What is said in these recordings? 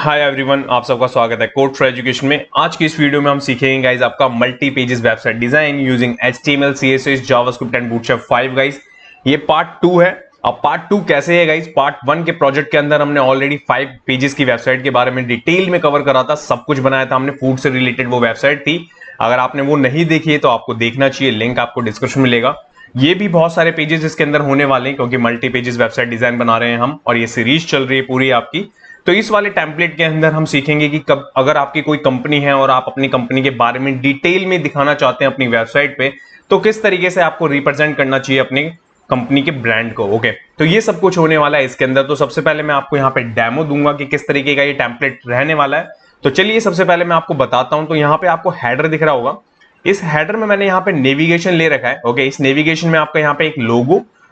Hi everyone, आप सबका स्वागत है कोड फॉर एजुकेशन में। आज की इस वीडियो में हम सीखेंगे गाइस आपका multi pages website design using HTML, CSS, JavaScript and bootstrap 5 guys. ये पार्ट 2 है। अब पार्ट 2 कैसे है गाइस? पार्ट 1 के प्रोजेक्ट के अंदर हमने ऑलरेडी 5 पेजेस की वेबसाइट के बारे में डिटेल में कवर करा था, सब कुछ बनाया था हमने, फूड से रिलेटेड वो वेबसाइट थी। अगर आपने वो नहीं देखी है तो आपको देखना चाहिए, लिंक आपको डिस्क्रिप्शन में मिलेगा। ये भी बहुत सारे पेजेस इसके अंदर होने वाले हैं क्योंकि मल्टी पेजेस वेबसाइट डिजाइन बना रहे हैं हम, और ये सीरीज चल रही है पूरी आपकी। तो इस वाले टेम्पलेट के अंदर हम सीखेंगे कि कब अगर आपकी कोई कंपनी है और आप अपनी कंपनी के बारे में डिटेल में दिखाना चाहते हैं अपनी वेबसाइट पे, तो किस तरीके से आपको रिप्रेजेंट करना चाहिए अपनी कंपनी के ब्रांड को। ओके, तो ये सब कुछ होने वाला है इसके अंदर। तो सबसे पहले मैं आपको यहाँ पे डेमो दूंगा कि किस तरीके का ये टेम्पलेट रहने वाला है। तो चलिए सबसे पहले मैं आपको बताता हूं। तो यहाँ पे आपको हेडर दिख रहा होगा। इस हेडर में मैंने यहाँ पे नेविगेशन ले रखा है। ओके, इस नेविगेशन में आपका यहाँ पे एक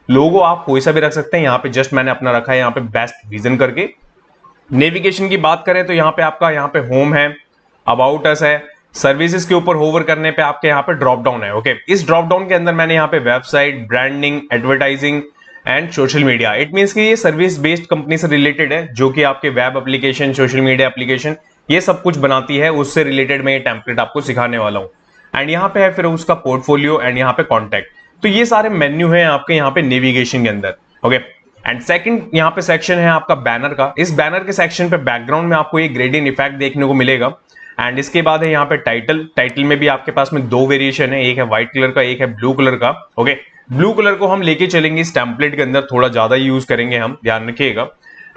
लोगो आप कोई सा भी रख सकते हैं। यहाँ पे जस्ट मैंने अपना रखा है यहाँ पे बेस्ट विजन करके। नेविगेशन की बात करें तो यहाँ पे आपका यहाँ पे होम है, अबाउट अस है, सर्विसेज के ऊपर होवर करने पे आपके यहाँ पे ड्रॉप डाउन है। ओके, इस ड्रॉप डाउन के अंदर मैंने यहाँ पे website, branding, advertising and social media, it means कि ये सर्विस बेस्ड कंपनी से रिलेटेड है, जो कि आपके web application, social media application, ये सब कुछ बनाती है। उससे रिलेटेड मैं ये टेम्पलेट आपको सिखाने वाला हूँ। एंड यहाँ पे है फिर उसका पोर्टफोलियो एंड यहाँ पे कॉन्टैक्ट। तो ये सारे मेन्यू है आपके यहाँ पे नेविगेशन के अंदर। ओके, एंड सेकंड यहाँ पे सेक्शन है आपका बैनर का। इस बैनर के सेक्शन पे बैकग्राउंड में आपको एक ग्रेडियंट इफेक्ट देखने को मिलेगा। एंड इसके बाद है यहाँ पे टाइटल में भी आपके पास में दो वेरिएशन है, एक है व्हाइट कलर का, एक है ब्लू कलर का। ओके, ब्लू कलर को हम लेके चलेंगे इस टेम्पलेट के अंदर, थोड़ा ज्यादा यूज करेंगे हम, ध्यान रखिएगा।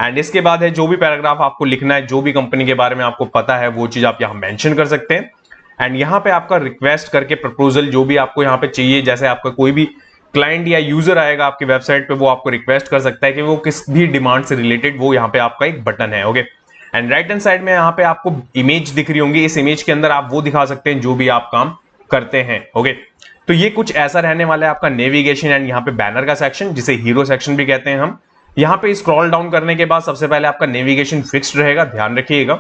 एंड इसके बाद है जो भी पैराग्राफ आपको लिखना है, जो भी कंपनी के बारे में आपको पता है वो चीज आप यहाँ मेंशन कर सकते हैं। एंड यहाँ पे आपका रिक्वेस्ट करके प्रपोजल जो भी आपको यहाँ पे चाहिए, जैसे आपका कोई भी क्लाइंट या यूजर आएगा आपकी वेबसाइट पे, वो आपको रिक्वेस्ट कर सकता है कि वो किस भी डिमांड से रिलेटेड, वो यहाँ पे आपका एक बटन है। Okay, and right hand side में यहाँ पे आपको इमेज दिख रही होंगी। इस इमेज के अंदर आप वो दिखा सकते हैं जो भी आप काम करते हैं। ओके, तो ये कुछ ऐसा रहने वाला है आपका नेविगेशन एंड यहाँ पे बैनर का सेक्शन, जिसे हीरो सेक्शन भी कहते हैं हम। यहाँ पे स्क्रॉल डाउन करने के बाद सबसे पहले आपका नेविगेशन फिक्स्ड रहेगा, ध्यान रखिएगा।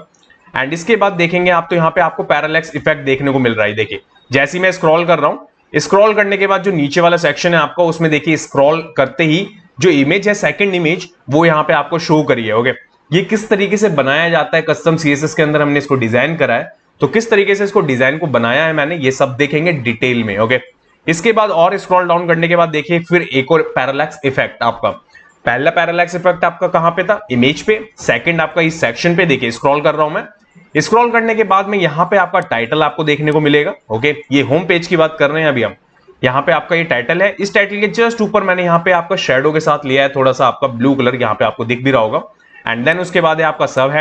एंड इसके बाद देखेंगे आप तो यहाँ पे आपको पैरालैक्स इफेक्ट देखने को मिल रहा है। देखिए जैसे मैं स्क्रॉल कर रहा हूँ, स्क्रॉल करने के बाद जो नीचे वाला सेक्शन है आपका, उसमें देखिए स्क्रॉल करते ही जो इमेज है, सेकंड इमेज, वो यहाँ पे आपको शो करी है। ओके, ये किस तरीके से बनाया जाता है, कस्टम CSS के अंदर हमने इसको डिजाइन करा है, तो किस तरीके से इसको डिजाइन को बनाया है मैंने, ये सब देखेंगे डिटेल में। ओके, इसके बाद और स्क्रॉल डाउन करने के बाद देखिए फिर एक और पैरालैक्स इफेक्ट आपका। पहला पैरालैक्स इफेक्ट आपका कहां पे था? इमेज पे। सेकंड आपका इस सेक्शन पे, देखिए स्क्रॉल कर रहा हूं मैं। स्क्रॉल करने के बाद में यहाँ पे आपका टाइटल आपको देखने को मिलेगा। ओके, ये होम पेज की बात कर रहे हैं अभी हम। यहाँ पे आपका ये टाइटल है, इस टाइटल के जस्ट ऊपर मैंने यहाँ पे आपका शेडो के साथ लिया है थोड़ा सा आपका ब्लू कलर, यहाँ पे आपको दिख भी रहा होगा। एंड देन उसके बाद है आपका सब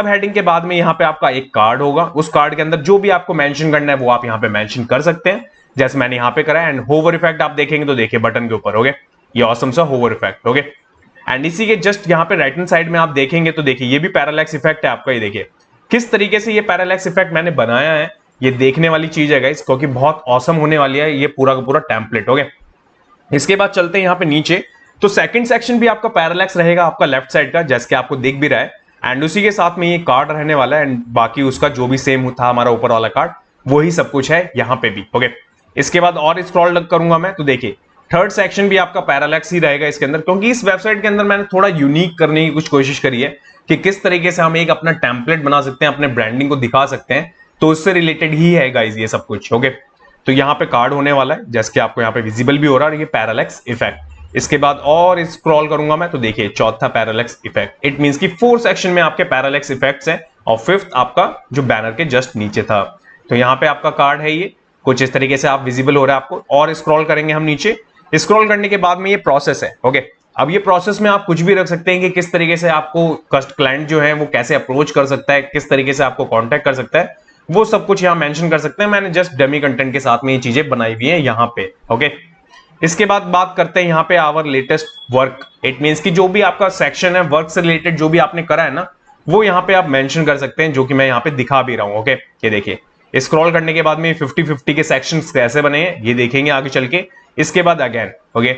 हेडिंग के बाद में यहाँ पे आपका एक कार्ड होगा। उस कार्ड के अंदर जो भी आपको मेंशन करना है वो आप यहाँ पे मेंशन कर सकते हैं, जैसे मैंने यहाँ पे करा है। एंड होवर इफेक्ट आप देखेंगे तो देखिए बटन के ऊपर, ओके, ये ऑसम सा होवर इफेक्ट। ओके, एंड इसी के जस्ट यहाँ पे राइट हैंड साइड में आप देखेंगे तो देखिए ये भी पैरालैक्स इफेक्ट है आपका। ये देखिए किस तरीके से ये पैरालैक्स इफेक्ट मैंने बनाया है, ये देखने वाली चीज है गाइस, क्योंकि बहुत ऑसम होने वाली है ये पूरा का पूरा टेम्पलेट। ओके, इसके बाद चलते हैं यहाँ पे नीचे। तो सेकंड सेक्शन भी आपका पैरालैक्स रहेगा आपका लेफ्ट साइड का, जैसे कि आपको दिख भी रहा है। एंड उसी के साथ में ये कार्ड रहने वाला है, एंड बाकी उसका जो भी सेम था हमारा ऊपर वाला कार्ड, वही सब कुछ है यहाँ पे भी। ओके, इसके बाद और स्क्रॉल करूंगा मैं तो देखिए थर्ड सेक्शन भी आपका पैरालैक्स ही रहेगा इसके अंदर, क्योंकि इस वेबसाइट के अंदर मैंने थोड़ा यूनिक करने की कुछ कोशिश करी है कि किस तरीके से हम एक अपना टेम्पलेट बना सकते हैं, अपने ब्रांडिंग को दिखा सकते हैं। तो उससे रिलेटेड ही है गाइज ये सब कुछ। ओके, तो यहाँ पे कार्ड होने वाला है, जैसे कि आपको यहाँ पे विजिबल भी हो रहा है ये पैरालैक्स इफेक्ट। इसके बाद और स्क्रॉल करूंगा मैं तो देखिए चौथा पैरालैक्स इफेक्ट, इट मींस कि 4 सेक्शन में आपके पैरालैक्स इफेक्ट्स हैं, और 5th आपका जो बैनर के जस्ट नीचे था। तो यहाँ पे आपका कार्ड है, ये कुछ इस तरीके से आप विजिबल हो रहा है आपको। और स्क्रॉल करेंगे हम नीचे, स्क्रॉल करने के बाद में ये प्रोसेस है। ओके, अब ये प्रोसेस में आप कुछ भी रख सकते हैं कि किस तरीके से आपको क्लाइंट जो है वो कैसे अप्रोच कर सकता है, किस तरीके से आपको कांटेक्ट कर सकता है, वो सब कुछ यहाँ मेंशन कर सकते हैं। मैंने जस्ट डमी कंटेंट के साथ में ये चीजें बनाई हुई हैं यहाँ पे। ओके, इसके बाद बात करते हैं यहाँ पे our latest work, it means कि जो भी आपका सेक्शन है वर्क से रिलेटेड जो भी आपने करा है ना, वो यहाँ पे आप मेंशन कर सकते हैं, जो कि मैं यहाँ पे दिखा भी रहा हूँ। ओके, ये देखिए स्क्रॉल करने के बाद में 50-50 के सेक्शंस कैसे बने हैं ये देखेंगे आगे चल के। इसके बाद अगेन ओके,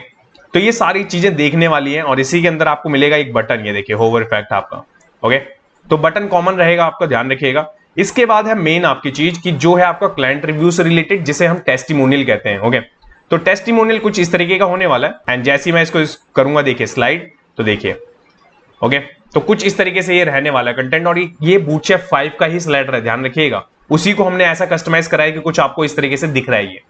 तो ये सारी चीजें देखने वाली हैं। और इसी के अंदर आपको मिलेगा एक बटन, ये देखिए होवर इफेक्ट आपका। ओके, तो बटन कॉमन रहेगा आपका, ध्यान रखिएगा। इसके बाद है मेन आपकी चीज की जो है आपका क्लाइंट रिव्यू से रिलेटेड, जिसे हम टेस्टिमोनियल कहते हैं। ओके, तो टेस्टिमोनियल कुछ इस तरीके का होने वाला है। एंड जैसे ही मैं इसको करूंगा देखिए स्लाइड, तो देखिए ओके, तो कुछ इस तरीके से ये रहने वाला है कंटेंट, और ये बूटस्ट्रैप 5 का ही स्लाइडर है, ध्यान रखिएगा। उसी को हमने ऐसा कस्टमाइज करा है कि कुछ आपको इस तरीके से दिख रहा है ये।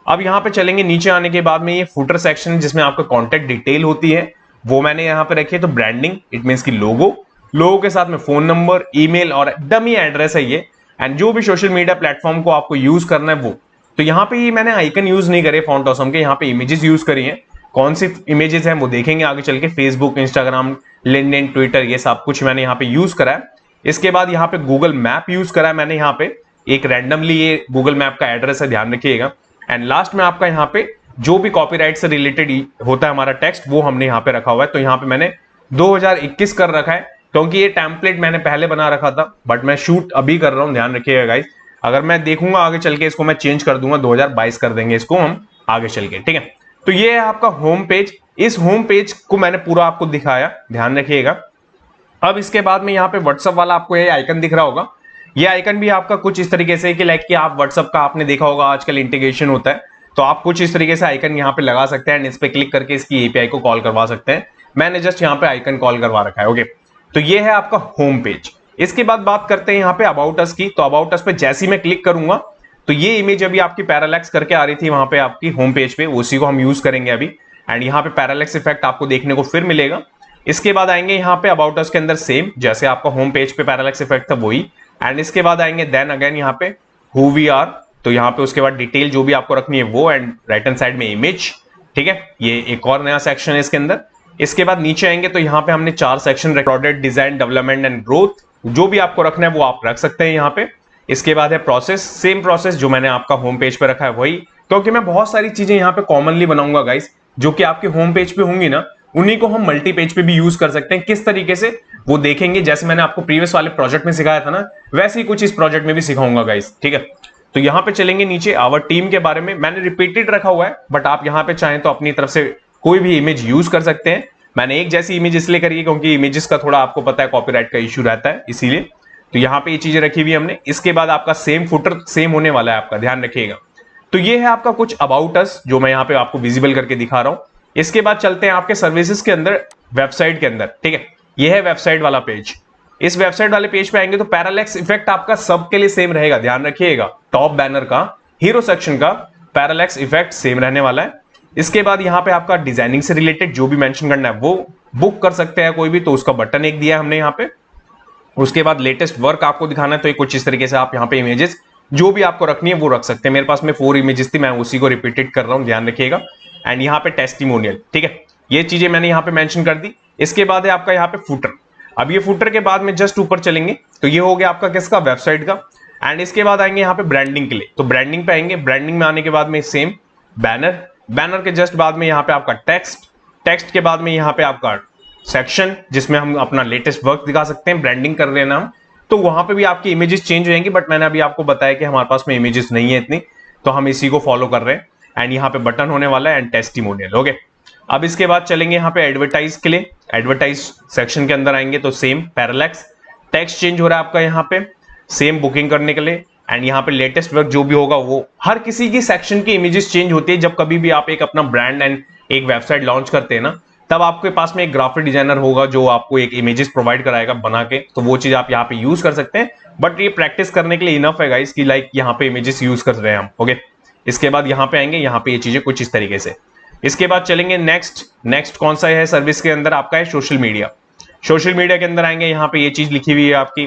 अब यहाँ पे चलेंगे नीचे आने के बाद में ये फुटर सेक्शन जिसमें आपका कॉन्टेक्ट डिटेल होती है वो मैंने यहाँ पे रखी है। तो ब्रांडिंग इट मीन्स की लोगो के साथ में फोन नंबर, ईमेल और डमी एड्रेस है ये। एंड जो भी सोशल मीडिया प्लेटफॉर्म को आपको यूज करना है वो, तो यहाँ पे ये मैंने आइकन यूज नहीं करे फॉन्ट ऑसम के, यहाँ पे इमेजेस यूज करी हैं। कौन सी इमेजेस हैं वो देखेंगे आगे चल के। फेसबुक, इंस्टाग्राम, लिंक्डइन, ट्विटर, ये सब कुछ मैंने यहाँ पे यूज करा है। इसके बाद यहाँ पे गूगल मैप यूज करा है मैंने, यहाँ पे एक रैंडमली ये गूगल मैप का एड्रेस है, ध्यान रखिएगा। एंड लास्ट में आपका यहाँ पे जो भी कॉपीराइट से रिलेटेड होता है हमारा टेक्स्ट वो हमने यहाँ पे रखा हुआ है। तो यहाँ पे मैंने 2021 कर रखा है क्योंकि ये टेम्पलेट मैंने पहले बना रखा था, बट मैं शूट अभी कर रहा हूँ, ध्यान रखिएगा गाइस। अगर मैं देखूंगा आगे चल के इसको मैं चेंज कर दूंगा, 2022 कर देंगे इसको हम आगे चल के, ठीक है। तो ये है आपका होम पेज। इस होम पेज को मैंने पूरा आपको दिखाया, ध्यान रखिएगा। अब इसके बाद में यहाँ पे व्हाट्सएप वाला आपको ये आइकन दिख रहा होगा। ये आइकन भी आपका कुछ इस तरीके से कि लाइक कि आप व्हाट्सएप का आपने देखा होगा आजकल इंटीग्रेशन होता है, तो आप कुछ इस तरीके से आइकन यहाँ पे लगा सकते हैं एंड इस पे क्लिक करके इसकी एपीआई को कॉल करवा सकते हैं। मैंने जस्ट यहाँ पे आइकन कॉल करवा रखा है, ओके। तो ये है आपका होम पेज। इसके बाद बात करते हैं यहाँ पे अबाउट अस की। तो अबाउट अस पे जैसे ही मैं क्लिक करूंगा तो ये इमेज अभी आपकी पैरालैक्स करके आ रही थी वहां पे आपकी होम पेज पे, उसी को हम यूज करेंगे अभी। एंड यहाँ पे पैरालैक्स इफेक्ट आपको देखने को फिर मिलेगा। इसके बाद आएंगे यहाँ पे अबाउट अस के अंदर सेम जैसे आपका होम पेज पे पैरालैक्स इफेक्ट था वही। एंड इसके बाद आएंगे देन अगेन यहाँ पे हु वी आर, तो यहाँ पे उसके बाद डिटेल जो भी आपको रखनी है वो, एंड राइट हैंड साइड में इमेज, ठीक है। ये एक और नया सेक्शन है इसके अंदर। इसके बाद नीचे आएंगे तो यहाँ पे हमने 4 section recorded, design, development and growth. जो भी आपको रखना है वो आप रख सकते हैं यहाँ पे। इसके बाद है प्रोसेस, सेम प्रोसेस जो मैंने आपका होम पेज पे रखा है वही, क्योंकि मैं बहुत सारी चीजें यहाँ पे कॉमनली बनाऊंगा गाइस जो कि आपके होम पेज पे होंगी ना, उन्हीं को हम मल्टी पेज पे भी यूज कर सकते हैं। किस तरीके से वो देखेंगे, जैसे मैंने आपको प्रीवियस वाले प्रोजेक्ट में सिखाया था ना, वैसे ही कुछ इस प्रोजेक्ट में भी सिखाऊंगा गाइस, ठीक है। तो यहाँ पे चलेंगे नीचे आवर टीम के बारे में, मैंने रिपीटेड रखा हुआ है, बट आप यहाँ पे चाहें तो अपनी तरफ से कोई भी इमेज यूज कर सकते हैं। मैंने एक जैसी इमेज इसलिए करी है क्योंकि इमेजेस का थोड़ा आपको पता है कॉपीराइट का इश्यू रहता है, इसीलिए। तो यहाँ पे ये चीजें रखी हुई हमने। इसके बाद आपका सेम फुटर सेम होने वाला है आपका, ध्यान रखिएगा। तो ये है आपका कुछ अबाउट अस जो मैं यहाँ पे आपको विजिबल करके दिखा रहा हूँ। इसके बाद चलते हैं आपके सर्विसेज के अंदर, वेबसाइट के अंदर, ठीक है। ये है वेबसाइट वाला पेज। इस वेबसाइट वाले पेज पे आएंगे तो पैरालैक्स इफेक्ट आपका सबके लिए सेम रहेगा, ध्यान रखिएगा। टॉप बैनर का, हीरो सेक्शन का पैरालैक्स इफेक्ट सेम रहने वाला है। इसके बाद यहाँ पे आपका डिजाइनिंग से रिलेटेड जो भी मेंशन करना है वो बुक कर सकते हैं कोई भी, तो उसका बटन एक दिया है हमने यहाँ पे। उसके बाद लेटेस्ट वर्क आपको दिखाना है तो ये कुछ इस तरीके से आप यहाँ पे इमेजेस जो भी आपको रखनी है वो रख सकते हैं। मेरे पास में 4 इमेजेस थी, मैं उसी को रिपीटेड कर रहा हूँ, ध्यान रखिएगा। एंड यहाँ पे टेस्टिमोनियल, ठीक है, ये चीजें मैंने यहाँ पे मेंशन कर दी। इसके बाद है आपका यहाँ पे फुटर। अब ये फुटर के बाद में जस्ट ऊपर चलेंगे तो ये हो गया आपका किसका, वेबसाइट का। एंड इसके बाद आएंगे यहाँ पे ब्रांडिंग के लिए, तो ब्रांडिंग पे आएंगे। ब्रांडिंग में आने के बाद में सेम बैनर, बैनर के जस्ट बाद में यहाँ पे आपका टेक्स्ट, टेक्स्ट के बाद में यहाँ पे आपका सेक्शन जिसमें हम अपना लेटेस्ट वर्क दिखा सकते हैं, ब्रांडिंग कर रहे हैं ना हम, तो वहां पे भी आपकी इमेजेस चेंज हो जाएंगी। बट मैंने अभी आपको बताया कि हमारे पास में इमेजेस नहीं है इतनी, तो हम इसी को फॉलो कर रहे हैं। एंड यहाँ पे बटन होने वाला है एंड टेस्टिमोनियल, ओके। अब इसके बाद चलेंगे यहाँ पे एडवर्टाइज के लिए। एडवर्टाइज सेक्शन के अंदर आएंगे तो सेम पैरालैक्स, टेक्स्ट चेंज हो रहा है आपका यहाँ पे, सेम बुकिंग करने के लिए। एंड यहाँ पे लेटेस्ट वर्क जो भी होगा वो, हर किसी की सेक्शन की इमेजेस चेंज होती है। जब कभी भी आप एक अपना ब्रांड एंड एक वेबसाइट लॉन्च करते हैं ना, तब आपके पास में एक ग्राफिक डिजाइनर होगा जो आपको एक इमेजेस प्रोवाइड कराएगा बना के, तो वो चीज आप यहाँ पे यूज कर सकते हैं। बट ये प्रैक्टिस करने के लिए इनफ है गाइस कि लाइक यहाँ पे इमेजेस यूज कर रहे हैं हम, ओके। इसके बाद यहाँ पे आएंगे, यहाँ पे ये चीजें कुछ इस तरीके से। इसके बाद चलेंगे नेक्स्ट कौन सा है सर्विस के अंदर आपका है सोशल मीडिया। सोशल मीडिया के अंदर आएंगे, यहाँ पे ये चीज लिखी हुई है आपकी।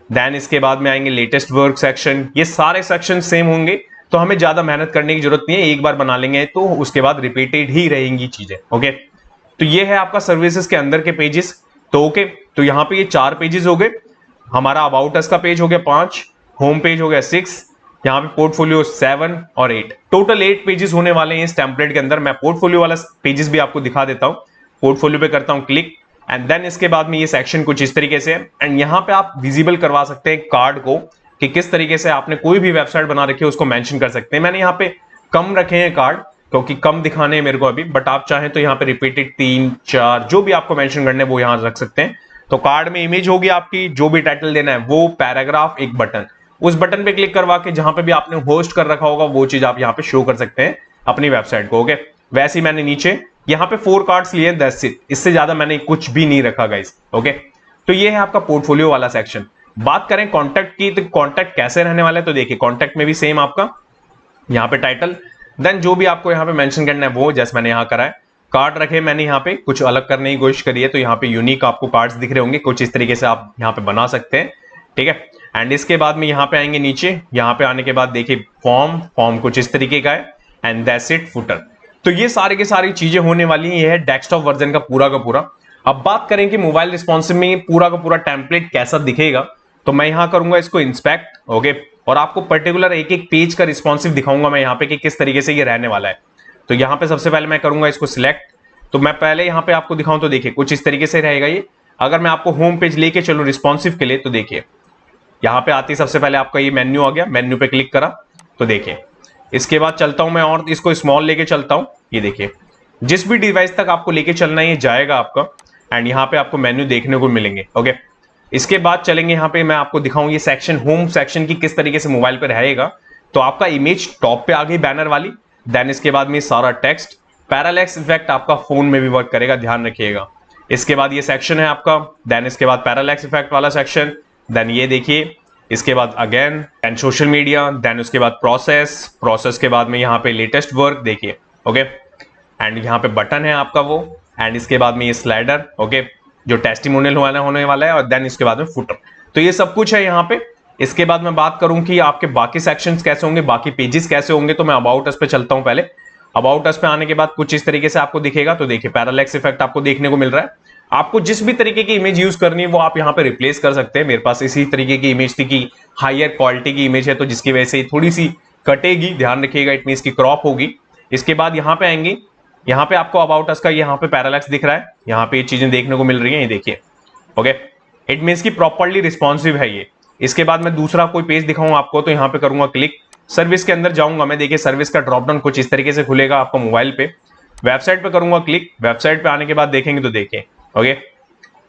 देन इसके बाद में आएंगे लेटेस्ट वर्क सेक्शन। ये सारे सेक्शन सेम होंगे तो हमें ज्यादा मेहनत करने की जरूरत नहीं है, एक बार बना लेंगे तो उसके बाद रिपीटेड ही रहेंगी चीजें, ओके। तो ये है आपका सर्विसेज के अंदर के पेजेस, तो ओके। तो यहाँ पे ये 4 पेजेस हो गए। हमारा अबाउट अस का पेज हो गया 5, होम पेज हो गया 6, यहाँ पे पोर्टफोलियो 7 और 8, टोटल 8 पेजेस होने वाले हैं इस टेम्पलेट के अंदर। मैं पोर्टफोलियो वाला पेजेस भी आपको दिखा देता हूँ। पोर्टफोलियो पे करता हूँ क्लिक एंड देन इसके बाद में ये सेक्शन कुछ इस तरीके से है। एंड यहाँ पे आप विजिबल करवा सकते हैं कार्ड को कि किस तरीके से आपने कोई भी वेबसाइट बना रखी है उसको मेंशन कर सकते हैं। मैंने यहाँ पे कम रखे हैं कार्ड क्योंकि कम दिखाने हैं मेरे को अभी, बट आप चाहें तो यहाँ पे रिपीटेड 3, 4 जो भी आपको मेंशन करने हैं वो यहाँ रख सकते हैं। तो कार्ड में इमेज होगी आपकी, जो भी टाइटल देना है वो, पैराग्राफ, एक बटन, उस बटन पे क्लिक करवा के जहां पे भी आपने होस्ट कर रखा होगा वो चीज आप यहाँ पे शो कर सकते हैं अपनी वेबसाइट को, ओके। वैसे ही मैंने नीचे यहाँ पे 4 कार्ड्स लिए, दैट्स इट, इससे ज्यादा मैंने कुछ भी नहीं रखा गाइस, ओके। तो ये है आपका पोर्टफोलियो वाला सेक्शन। बात करें कॉन्टैक्ट की, तो कॉन्टैक्ट कैसे रहने वाला है, तो देखिए कॉन्टैक्ट में भी सेम आपका यहाँ पे टाइटल, देन जो भी आपको यहाँ पे मेंशन करना है वो, जैसे मैंने यहाँ करा है। कार्ड रखे मैंने यहाँ पे, कुछ अलग करने की कोशिश करी है, तो यहाँ पे यूनिक आपको कार्ड्स दिख रहे होंगे, कुछ इस तरीके से आप यहाँ पे बना सकते हैं, ठीक है। एंड इसके बाद में यहाँ पे आएंगे नीचे, यहाँ पे आने के बाद देखिए फॉर्म कुछ इस तरीके का है, एंड दैट्स इट फुटर। तो ये सारे की सारी चीजें होने वाली है, ये है डेस्कटॉप वर्जन का पूरा। अब बात करें कि मोबाइल रिस्पॉन्सिव में पूरा का पूरा टेम्पलेट कैसा दिखेगा, तो मैं यहां करूंगा इसको इंस्पेक्ट, ओके, और आपको पर्टिकुलर एक एक पेज का रिस्पॉन्सिव दिखाऊंगा मैं यहाँ पे कि किस तरीके से ये रहने वाला है। तो यहाँ पे सबसे पहले मैं करूंगा इसको सिलेक्ट, तो मैं पहले यहाँ पे आपको दिखाऊं तो देखिए कुछ इस तरीके से रहेगा ये। अगर मैं आपको होम पेज लेके चलूं रिस्पॉन्सिव के लिए, तो देखिए यहाँ पे आती सबसे पहले आपका ये मेन्यू आ गया, मेन्यू पे क्लिक करा तो देखिए, इसके बाद चलता हूं मैं और इसको स्मॉल लेके चलता हूं, ये देखिए जिस भी डिवाइस तक आपको लेके चलना है ये जाएगा आपका, एंड यहाँ पे आपको मेन्यू देखने को मिलेंगे, ओके। इसके बाद चलेंगे यहाँ पे, मैं आपको दिखाऊं ये सेक्शन होम सेक्शन की किस तरीके से मोबाइल पे रहेगा। तो आपका इमेज टॉप पे आ गई बैनर वाली, देन इसके बाद में सारा टेक्स्ट, पैरालैक्स इफेक्ट आपका फोन में भी वर्क करेगा, ध्यान रखिएगा। इसके बाद ये सेक्शन है आपका, देन इसके बाद पैरालैक्स इफेक्ट वाला सेक्शन, देन ये देखिए, इसके बाद again and social media, then उसके बाद प्रोसेस के बाद में यहाँ पे लेटेस्ट वर्क देखिए, ओके, एंड यहाँ पे बटन है आपका वो, एंड इसके बाद में ये स्लाइडर, ओके, जो टेस्टिमोनियल होने वाला है, और देन इसके बाद में फुटर। तो ये सब कुछ है यहाँ पे। इसके बाद मैं बात करूं कि आपके बाकी सेक्शंस कैसे होंगे, बाकी पेजेस कैसे होंगे, तो मैं अबाउट अस पे चलता हूं पहले। अबाउट अस पे आने के बाद कुछ इस तरीके से आपको दिखेगा, तो देखिए पैरालैक्स इफेक्ट आपको देखने को मिल रहा है। आपको जिस भी तरीके की इमेज यूज करनी है वो आप यहाँ पे रिप्लेस कर सकते हैं। मेरे पास इसी तरीके की इमेज थी कि हायर क्वालिटी की इमेज है, तो जिसकी वजह से थोड़ी सी कटेगी, ध्यान रखिएगा, इट मींस की क्रॉप होगी। इसके बाद यहाँ पे आएंगे, यहाँ पे आपको अबाउट अस का यहाँ पे पैरालैक्स दिख रहा है, यहाँ पे ये चीजें देखने को मिल रही है, ये देखिए, ओके, इट मींस की प्रॉपर्ली रिस्पॉन्सिव है ये। इसके बाद मैं दूसरा कोई पेज दिखाऊंगा आपको, तो यहाँ पे करूंगा क्लिक, सर्विस के अंदर जाऊंगा मैं, देखिए सर्विस का ड्रॉप डाउन कुछ इस तरीके से खुलेगा आपको मोबाइल पे। वेबसाइट पे करूंगा क्लिक, वेबसाइट पे आने के बाद देखेंगे तो देखिए, ओके,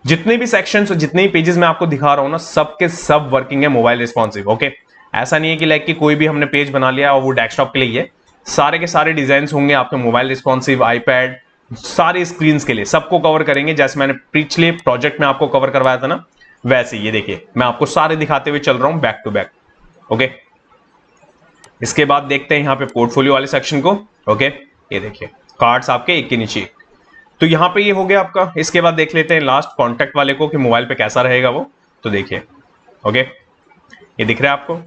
जितने भी सेक्शंस और जितने भी पेजेस मैं आपको दिखा रहा हूं ना, सब के सब वर्किंग है मोबाइल रिस्पॉन्सिव, ओके। ऐसा नहीं है कि लाइक कि कोई भी हमने पेज बना लिया और वो डेस्कटॉप के लिए है, सारे के सारे डिजाइन होंगे आपके मोबाइल रिस्पॉन्सिव, आईपैड, सारी स्क्रीन के लिए, सबको कवर करेंगे। जैसे मैंने पिछले प्रोजेक्ट में आपको कवर करवाया था ना, वैसे ये देखिए मैं आपको सारे दिखाते हुए चल रहा हूं बैक टू बैक, ओके। इसके बाद देखते हैं यहाँ पे पोर्टफोलियो वाले सेक्शन को, ओके, ये देखिए कार्ड्स आपके एक के नीचे। तो यहाँ पे ये हो गया आपका। इसके बाद देख लेते हैं लास्ट कॉन्टैक्ट वाले को कि मोबाइल पे कैसा रहेगा वो, तो देखिए, ओके, ये दिख रहा है आपको।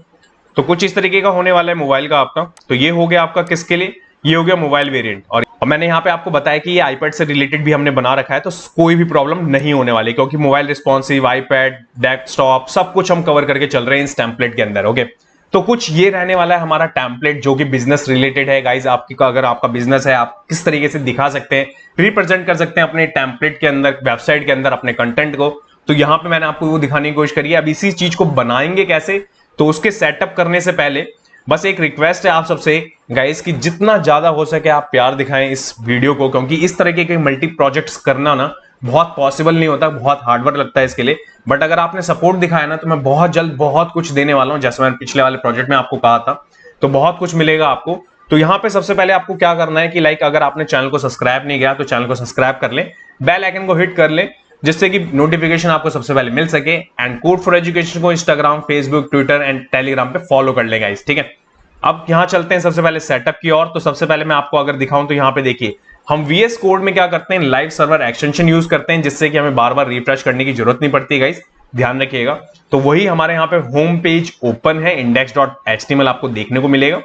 तो कुछ इस तरीके का होने वाला है मोबाइल का आपका। तो ये हो गया आपका किसके लिए, ये हो गया मोबाइल वेरिएंट। और मैंने यहाँ पे आपको बताया कि ये आईपैड से रिलेटेड भी हमने बना रखा है, तो कोई भी प्रॉब्लम नहीं होने वाली, क्योंकि मोबाइल रिस्पॉन्सिव, आईपैड, डेस्कटॉप सब कुछ हम कवर करके चल रहे हैं इस टेम्पलेट के अंदर, ओके। तो कुछ ये रहने वाला है हमारा टेम्पलेट, जो कि बिजनेस रिलेटेड है गाइज। आपकी का अगर आपका बिजनेस है, आप किस तरीके से दिखा सकते हैं, रिप्रेजेंट कर सकते हैं अपने टेम्पलेट के अंदर, वेबसाइट के अंदर अपने कंटेंट को। तो यहाँ पे मैंने आपको वो दिखाने की कोशिश करी है। अब इसी चीज को बनाएंगे कैसे, तो उसके सेटअप करने से पहले बस एक रिक्वेस्ट है आप सबसे गाइस कि जितना ज्यादा हो सके आप प्यार दिखाएं इस वीडियो को, क्योंकि इस तरीके के मल्टी प्रोजेक्ट्स करना ना बहुत पॉसिबल नहीं होता, बहुत हार्डवर्क लगता है इसके लिए। बट अगर आपने सपोर्ट दिखाया ना, तो मैं बहुत जल्द बहुत कुछ देने वाला हूं, जैसे मैंने पिछले वाले प्रोजेक्ट में आपको कहा था, तो बहुत कुछ मिलेगा आपको। तो यहाँ पे सबसे पहले आपको क्या करना है कि लाइक अगर आपने चैनल को सब्सक्राइब नहीं किया तो चैनल को सब्सक्राइब कर ले, बेल आइकन को हिट कर ले, जिससे कि नोटिफिकेशन आपको सबसे पहले मिल सके। एंड कोड फॉर एजुकेशन को Instagram, Facebook, Twitter and Telegram पे फॉलो कर लेगा इस, ठीक है। अब यहाँ चलते हैं सबसे पहले सेटअप की ओर। तो सबसे पहले मैं आपको अगर दिखाऊं तो यहाँ पे देखिए, हम VS कोड में क्या करते हैं, लाइव सर्वर एक्सटेंशन यूज करते हैं, जिससे कि हमें बार बार रिफ्रेश करने की जरूरत नहीं पड़ती गाइस, ध्यान रखिएगा। तो वही हमारे यहाँ पे होम पेज ओपन है, index.html आपको देखने को मिलेगा।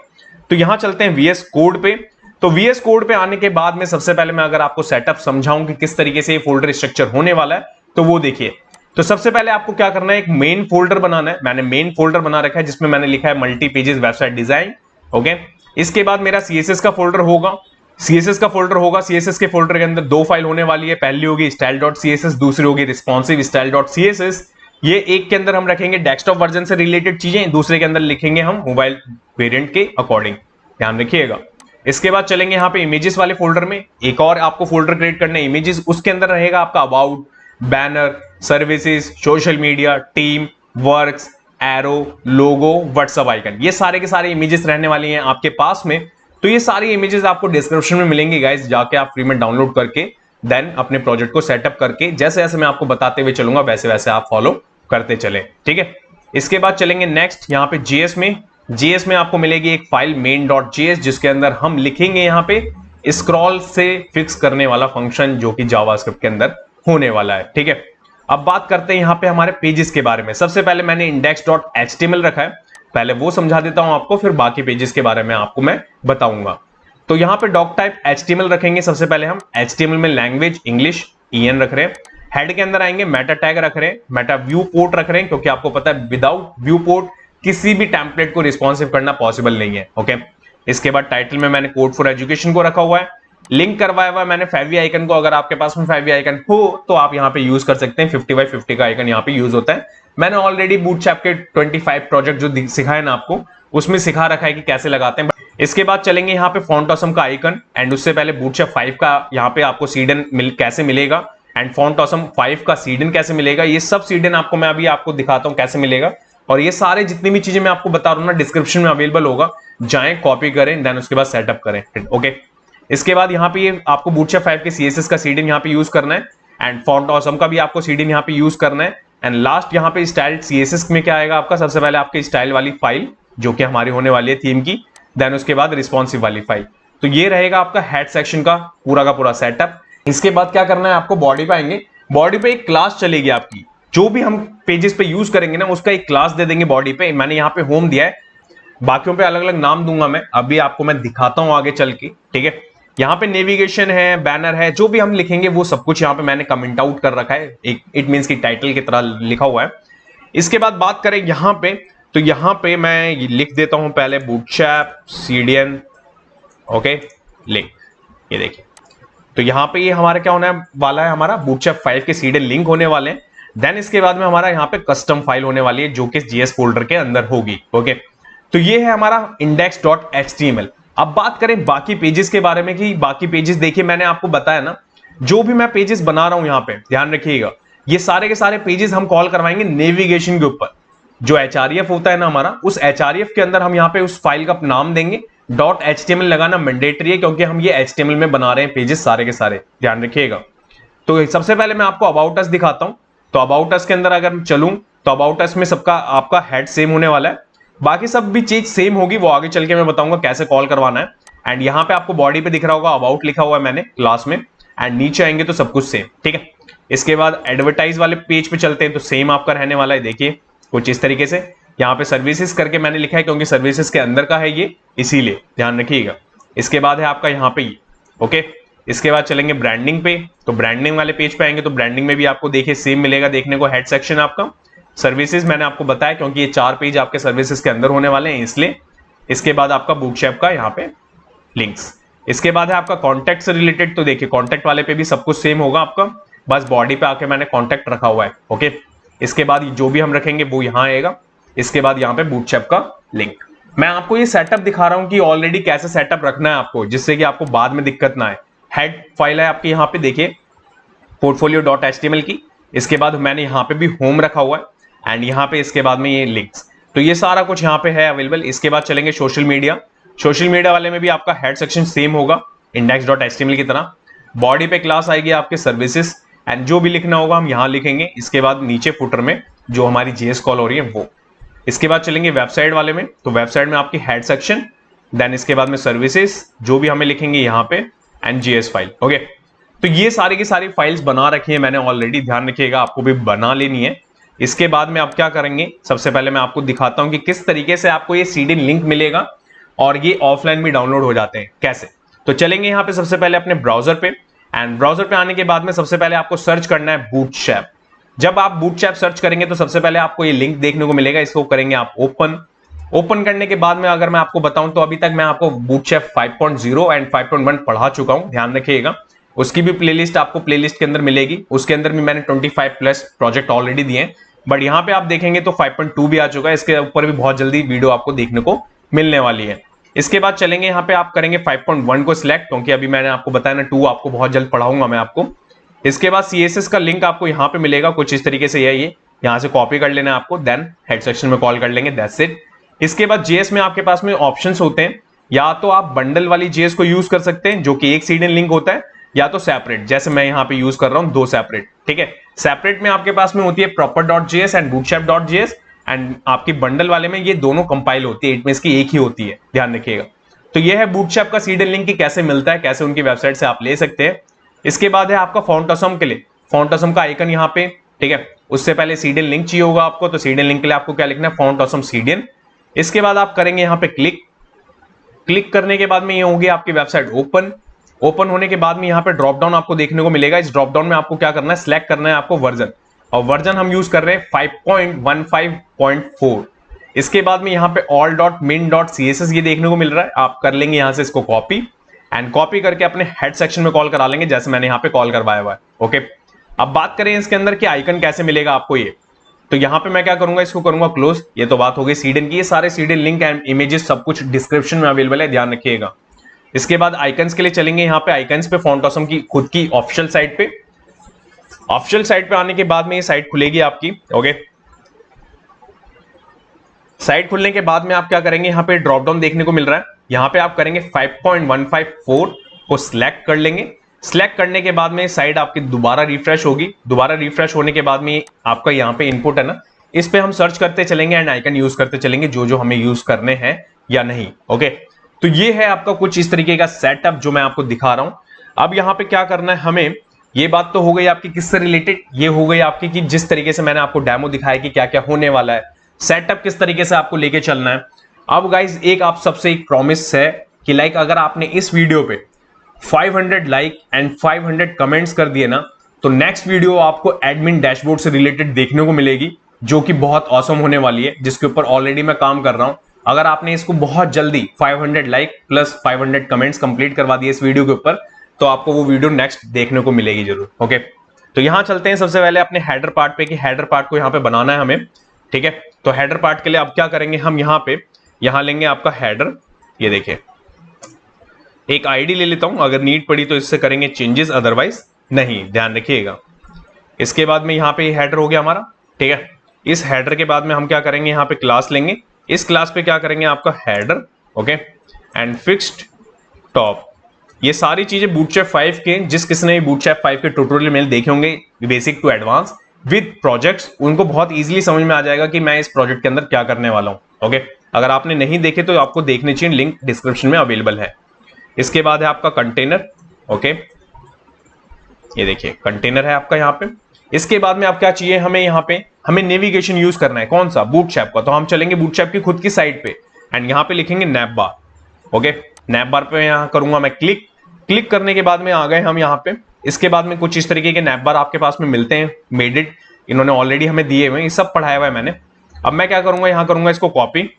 तो यहाँ चलते हैं VS कोड पे। तो VS कोड पे आने के बाद में सबसे पहले मैं अगर आपको सेटअप समझाऊं कि किस तरीके से ये फोल्डर स्ट्रक्चर होने वाला है, तो वो देखिए। तो सबसे पहले आपको क्या करना है, एक मेन फोल्डर बनाना है। मैंने मेन फोल्डर बना रखा है जिसमें मैंने लिखा है multi pages website design, okay. इसके बाद मेरा CSS का फोल्डर होगा, CSS के फोल्डर के अंदर दो फाइल होने वाली है, पहली होगी style.css, दूसरी होगी responsive style.css। ये एक के अंदर हम रखेंगे डेस्कटॉप वर्जन से रिलेटेड चीजें, दूसरे के अंदर लिखेंगे हम मोबाइल वेरिएंट के अकॉर्डिंग, ध्यान रखिएगा। इसके बाद चलेंगे यहाँ पे इमेजेस वाले फोल्डर में, एक और आपको फोल्डर क्रिएट करना है इमेजेस, उसके अंदर रहेगा आपका about, banner, services, social media, team, works, arrow, logo, WhatsApp icon, ये सारे के सारे इमेजेस रहने वाली हैं आपके पास में। तो ये सारी इमेजेस आपको डिस्क्रिप्शन में मिलेंगी गाइस, जाके आप फ्री में डाउनलोड करके देन अपने प्रोजेक्ट को सेटअप करके जैसे जैसे मैं आपको बताते हुए चलूंगा वैसे वैसे आप फॉलो करते चले, ठीक है। इसके बाद चलेंगे नेक्स्ट यहाँ पे जीएस में। जीएस में आपको मिलेगी एक फाइल main.js जिसके अंदर हम लिखेंगे यहाँ पे स्क्रॉल से फिक्स करने वाला फंक्शन जो कि जावास्क्रिप्ट के अंदर होने वाला है, ठीक है। अब बात करते हैं यहाँ पे हमारे पेजेस के बारे में। सबसे पहले मैंने index.html रखा है, पहले वो समझा देता हूं आपको, फिर बाकी पेजेस के बारे में आपको मैं बताऊंगा। तो यहाँ पे डॉक टाइप HTML रखेंगे। सबसे पहले हम HTML में लैंग्वेज इंग्लिश EN रख रहे हैं। हेड के अंदर आएंगे मेटा टैग रख रहे हैं, मेटा व्यू पोर्ट रख रहे हैं, क्योंकि आपको पता है विदाउट व्यू पोर्ट किसी भी टेम्पलेट को रिस्पॉन्सिव करना पॉसिबल नहीं है, ओके। इसके बाद टाइटल में मैंने कोड फॉर एजुकेशन को रखा हुआ है। लिंक करवाया हुआ मैंने favy आइकन को, अगर आपके पास में favy आइकन हो तो आप यहाँ पे यूज कर सकते हैं। 50x50 का आइकन यहाँ पे यूज होता है। मैंने ऑलरेडी बूटस्ट्रैप के 25 प्रोजेक्ट जो सिखाए ना आपको, उसमें सिखा रखा है कि कैसे लगाते हैं। इसके बाद चलेंगे यहाँ पे फॉन्ट ऑसम का आइकन, एंड उससे पहले बूटस्ट्रैप 5 का यहाँ पे आपको सीडन कैसे मिलेगा, एंड फॉन्ट ऑसम 5 का सीडन कैसे मिलेगा, ये सब सीडन आपको मैं अभी आपको दिखाता हूँ कैसे मिलेगा। और ये सारे जितनी भी चीजें मैं आपको बता रहा हूँ ना डिस्क्रिप्शन में अवेलेबल होगा, जाएं कॉपी करें, देन उसके बाद सेटअप करें, ओके। इसके बाद यहाँ पे ये आपको बूटस्ट्रैप 5 के CSS का सीडन यहाँ पे यूज करना है, एंड फॉन्ट ऑसम का भी आपको सीडन यहाँ पे यूज करना है। एंड लास्ट यहाँ पे स्टाइल CSS में क्या आएगा आपका, सबसे पहले आपके स्टाइल वाली फाइल जो कि हमारी होने वाली है थीम की, देन उसके बाद रिस्पॉन्सिव वाली फाइल। तो ये रहेगा आपका हेड सेक्शन का पूरा सेटअप। इसके बाद क्या करना है आपको, बॉडी पे आएंगे। बॉडी पे एक क्लास चलेगी आपकी, जो भी हम पेजेस पे यूज करेंगे ना उसका एक क्लास दे देंगे बॉडी पे। मैंने यहाँ पे होम दिया है, बाकियों पे अलग अलग नाम दूंगा मैं, अभी आपको मैं दिखाता हूं आगे चल के, ठीक है। यहाँ पे नेविगेशन है, बैनर है, जो भी हम लिखेंगे वो सब कुछ यहाँ पे मैंने कमेंट आउट कर रखा है, एक इट मींस की टाइटल की तरह लिखा हुआ है। इसके बाद बात करें यहाँ पे, तो यहाँ पे मैं लिख देता हूं पहले बूटस्ट्रैप CDN, ओके, लिंक, ये देखिए। तो यहाँ पे ये हमारा क्या होने वाला है, हमारा बूटस्ट्रैप 5 के CDN लिंक होने वाले हैं। देन इसके बाद में हमारा यहाँ पे कस्टम फाइल होने वाली है जो कि GS फोल्डर के अंदर होगी, ओके। तो ये है हमारा index.html। अब बात करें बाकी पेजेस के बारे में कि बाकी पेजेस देखिए मैंने आपको बताया ना, जो भी मैं पेजेस बना रहा हूं यहाँ पे ध्यान रखिएगा, ये सारे के सारे पेजेस हम कॉल करवाएंगे नेविगेशन के ऊपर। जो href होता है ना हमारा, उस href के अंदर हम यहाँ पे उस फाइल का नाम देंगे। .html लगाना मैंडेटरी है क्योंकि हम ये HTML में बना रहे हैं पेजेस सारे के सारे, ध्यान रखिएगा। तो सबसे पहले मैं आपको अबाउट अस दिखाता हूं। तो अबाउट अस के अंदर अगर मैं चलूं तो अबाउट अस में सबका आपका हेड सेम होने वाला है, बाकी सब भी चीज सेम होगी, वो आगे चल के मैं बताऊंगा कैसे कॉल करवाना है। एंड यहाँ पे आपको बॉडी पे दिख रहा होगा अबाउट लिखा हुआ है मैंने क्लास में, एंड नीचे आएंगे तो सब कुछ सेम, ठीक है। इसके बाद एडवर्टाइज वाले पेज पे चलते हैं, तो सेम आपका रहने वाला है, देखिए कुछ इस तरीके से। यहाँ पे सर्विसेज करके मैंने लिखा है क्योंकि सर्विसेज के अंदर का है ये, इसीलिए ध्यान रखिएगा। इसके बाद है आपका यहाँ पे, ओके। इसके बाद चलेंगे ब्रांडिंग पे, तो ब्रांडिंग वाले पेज पे आएंगे तो ब्रांडिंग में भी आपको देखिए सेम मिलेगा देखने को, हेड सेक्शन आपका। सर्विसेज मैंने आपको बताया क्योंकि ये 4 पेज आपके सर्विसेज के अंदर होने वाले हैं, इसलिए। इसके बाद आपका बूटस्ट्रैप का यहाँ पे लिंक्स। इसके बाद है आपका कॉन्टैक्ट से रिलेटेड, तो देखिए कॉन्टैक्ट वाले पे भी सब कुछ सेम होगा आपका, बस बॉडी पे आके मैंने कॉन्टैक्ट रखा हुआ है, ओके। इसके बाद जो भी हम रखेंगे वो यहाँ आएगा। इसके बाद यहाँ पे बूटस्ट्रैप का लिंक। मैं आपको ये सेटअप दिखा रहा हूँ कि ऑलरेडी कैसे सेटअप रखना है आपको, जिससे कि आपको बाद में दिक्कत ना आए। हेड फाइल है आपकी यहाँ पे देखिए portfolio.html की। इसके बाद मैंने यहाँ पे भी होम रखा हुआ है, एंड यहाँ पे इसके बाद में ये लिंक्स। तो ये सारा कुछ यहाँ पे है अवेलेबल। इसके बाद चलेंगे सोशल मीडिया। सोशल मीडिया वाले में भी आपका हेड सेक्शन सेम होगा index.html की तरह। बॉडी पे क्लास आएगी आपके सर्विसेज, एंड जो भी लिखना होगा हम यहाँ लिखेंगे। इसके बाद नीचे फुटर में जो हमारी JS कॉल हो रही है वो। इसके बाद चलेंगे वेबसाइट वाले में, तो वेबसाइट में आपकी हेड सेक्शन, देन इसके बाद में सर्विसेज जो भी हमें लिखेंगे यहाँ पे, एंड JS फाइल, ओके। तो ये सारी की सारी फाइल्स बना रखी है मैंने ऑलरेडी, ध्यान रखिएगा आपको भी बना लेनी है। इसके बाद में आप क्या करेंगे, सबसे पहले मैं आपको दिखाता हूं कि किस तरीके से आपको ये CDN लिंक मिलेगा और ये ऑफलाइन भी डाउनलोड हो जाते हैं कैसे। तो चलेंगे यहाँ पे सबसे पहले अपने ब्राउजर पे, एंड ब्राउजर पे आने के बाद में सबसे पहले आपको सर्च करना है बूटस्ट्रैप। जब आप बूटस्ट्रैप सर्च करेंगे तो सबसे पहले आपको ये लिंक देखने को मिलेगा, इसको करेंगे आप ओपन करने के बाद में अगर मैं आपको बताऊं तो अभी तक मैं आपको बूटस्ट्रैप 5.0 एंड 5.1 पढ़ा चुका हूं, ध्यान रखिएगा। उसकी भी प्लेलिस्ट आपको प्लेलिस्ट के अंदर मिलेगी, उसके अंदर भी मैंने 25+ प्रोजेक्ट ऑलरेडी दिए हैं। बट यहाँ पे आप देखेंगे तो 5.2 भी आ चुका है, इसके ऊपर भी बहुत जल्दी वीडियो आपको देखने को मिलने वाली है। इसके बाद चलेंगे यहाँ पे आप करेंगे 5.1 को सिलेक्ट, क्योंकि अभी मैंने आपको बताया ना 2 आपको बहुत जल्द पढ़ाऊंगा मैं आपको। इसके बाद CSS का लिंक आपको यहाँ पे मिलेगा कुछ इस तरीके से, ये यहाँ से कॉपी कर लेना है आपको, देन हेड सेक्शन में कॉल कर लेंगे, दैट्स इट। इसके बाद JS में आपके पास में ऑप्शंस होते हैं, या तो आप बंडल वाली JS को यूज कर सकते हैं जो कि एक CDN लिंक होता है, या तो सेपरेट, जैसे मैं यहाँ पे यूज कर रहा हूं 2 सेपरेट। ठीक है, सेपरेट में आपके पास में होती है proper.js एंड bootstrap.js, एंड आपकी बंडल वाले में ये दोनों कंपाइल होती है, इट मींस की एक ही होती है, ध्यान रखिएगा। तो ये है बूटस्ट्रैप का सीडन लिंक कि कैसे मिलता है, कैसे उनकी वेबसाइट से आप ले सकते हैं। इसके बाद है आपका फॉन्टासम के लिए, फॉन्टासम का आइकन यहाँ पे। ठीक है, उससे पहले सीडन लिंक चाहिए होगा आपको, तो सीडन लिंक के लिए आपको क्या लिखना है, फॉन्टासम सीडन। इसके बाद आप करेंगे यहाँ पे क्लिक। क्लिक करने के बाद में ये होगी आपकी वेबसाइट ओपन। ओपन होने के बाद में यहाँ पे ड्रॉप डाउन आपको देखने को मिलेगा। इस ड्रॉप डाउन में आपको क्या करना है, सिलेक्ट करना है आपको वर्जन, और वर्जन हम यूज कर रहे हैं 5.15.4। इसके बाद में यहाँ पे all.min.css ये देखने को मिल रहा है, आप कर लेंगे यहाँ से इसको कॉपी, एंड कॉपी करके अपने हेड सेक्शन में कॉल करा लेंगे, जैसे मैंने यहाँ पे कॉल करवाया हुआ है। ओके, अब बात करें इसके अंदर कि आइकन कैसे मिलेगा आपको ये, तो यहाँ पे मैं क्या करूंगा, इसको करूंगा क्लोज। ये तो बात हो गई सीडन की, ये सारे सीडन लिंक एंड इमेजेस सब कुछ डिस्क्रिप्शन में अवेलेबल है, ध्यान रखिएगा। इसके बाद आइकन्स के लिए चलेंगे, यहाँ पे आइकन्स पे फॉन्टासम की खुद की ऑफिशियल साइट पे। ऑफिशियल साइट पे आने के बाद में ये साइट खुलेगी आपकी। ओके, साइट खुलने के बाद में आप क्या करेंगे, यहाँ पे ड्रॉप डाउन देखने को मिल रहा है, यहाँ पे आप करेंगे 5.154 को सिलेक्ट कर लेंगे। सिलेक्ट करने के बाद में साइट आपकी दोबारा रिफ्रेश होगी। दोबारा रिफ्रेश होने के बाद में आपका यहाँ पे इनपुट है ना, इस पे हम सर्च करते चलेंगे एंड आइकन यूज करते चलेंगे जो जो हमें यूज करने हैं या नहीं। ओके, तो ये है आपका कुछ इस तरीके का सेटअप जो मैं आपको दिखा रहा हूं। अब यहाँ पे क्या करना है हमें, ये बात तो हो गई आपकी किससे रिलेटेड, ये हो गई आपकी कि जिस तरीके से मैंने आपको डेमो दिखाया कि क्या क्या होने वाला है, सेटअप किस तरीके से आपको लेके चलना है। अब गाइज एक आप सबसे एक प्रॉमिस है कि लाइक अगर आपने इस वीडियो पे 500 लाइक एंड 500 कमेंट्स कर दिए ना, तो नेक्स्ट वीडियो आपको एडमिन डैशबोर्ड से रिलेटेड देखने को मिलेगी, जो कि बहुत ऑसम होने वाली है, जिसके ऊपर ऑलरेडी मैं काम कर रहा हूं। अगर आपने इसको बहुत जल्दी 500 लाइक प्लस 500 कमेंट्स कंप्लीट करवा दिए इस वीडियो के ऊपर, तो आपको वो वीडियो नेक्स्ट देखने को मिलेगी जरूर। ओके, तो यहां चलते हैं सबसे पहले अपने हेडर पार्ट पे कि हेडर पार्ट को यहां पे बनाना है हमें। ठीक है, तो हेडर पार्ट के लिए अब क्या करेंगे हम, यहां लेंगे आपका हेडर। ये देखिए, एक आईडी ले लेता हूं, अगर नीड पड़ी तो इससे करेंगे चेंजेस, अदरवाइज नहीं, ध्यान रखिएगा। इसके बाद में यहाँ पे हेडर हो गया हमारा। ठीक है, इस हेडर के बाद में हम क्या करेंगे, यहाँ पे क्लास लेंगे। इस क्लास पे क्या करेंगे आपका header, okay, and fixed top. ये सारी चीजें बूटस्ट्रैप 5 के, जिस किसने भी बूटस्ट्रैप 5 के ट्यूटोरियल में देखे होंगे basic to advance with projects, उनको बहुत इजीली समझ में आ जाएगा कि मैं इस प्रोजेक्ट के अंदर क्या करने वाला हूं। ओके, अगर आपने नहीं देखे तो आपको देखने चाहिए, लिंक डिस्क्रिप्शन में अवेलेबल है। इसके बाद है आपका कंटेनर। ओके, ये देखिए कंटेनर है आपका यहाँ पे। इसके बाद में आप क्या चाहिए हमें, यहाँ पे हमें नेविगेशन यूज करना है, कौन सा, बूटस्ट्रैप का। तो हम चलेंगे बूटस्ट्रैप की खुद की साइट पे एंड यहाँ पे लिखेंगे नैप बार। ओके, नैप बार पे यहाँ करूंगा मैं क्लिक। क्लिक करने के बाद में आ गए हम यहाँ पे। इसके बाद में कुछ इस तरीके के नैप बार आपके पास में मिलते हैं, मेड इट, इन्होंने ऑलरेडी हमें दिए हुए हैं, ये सब पढ़ाया हुआ है मैंने। अब मैं क्या करूंगा, यहाँ करूंगा इसको कॉपी,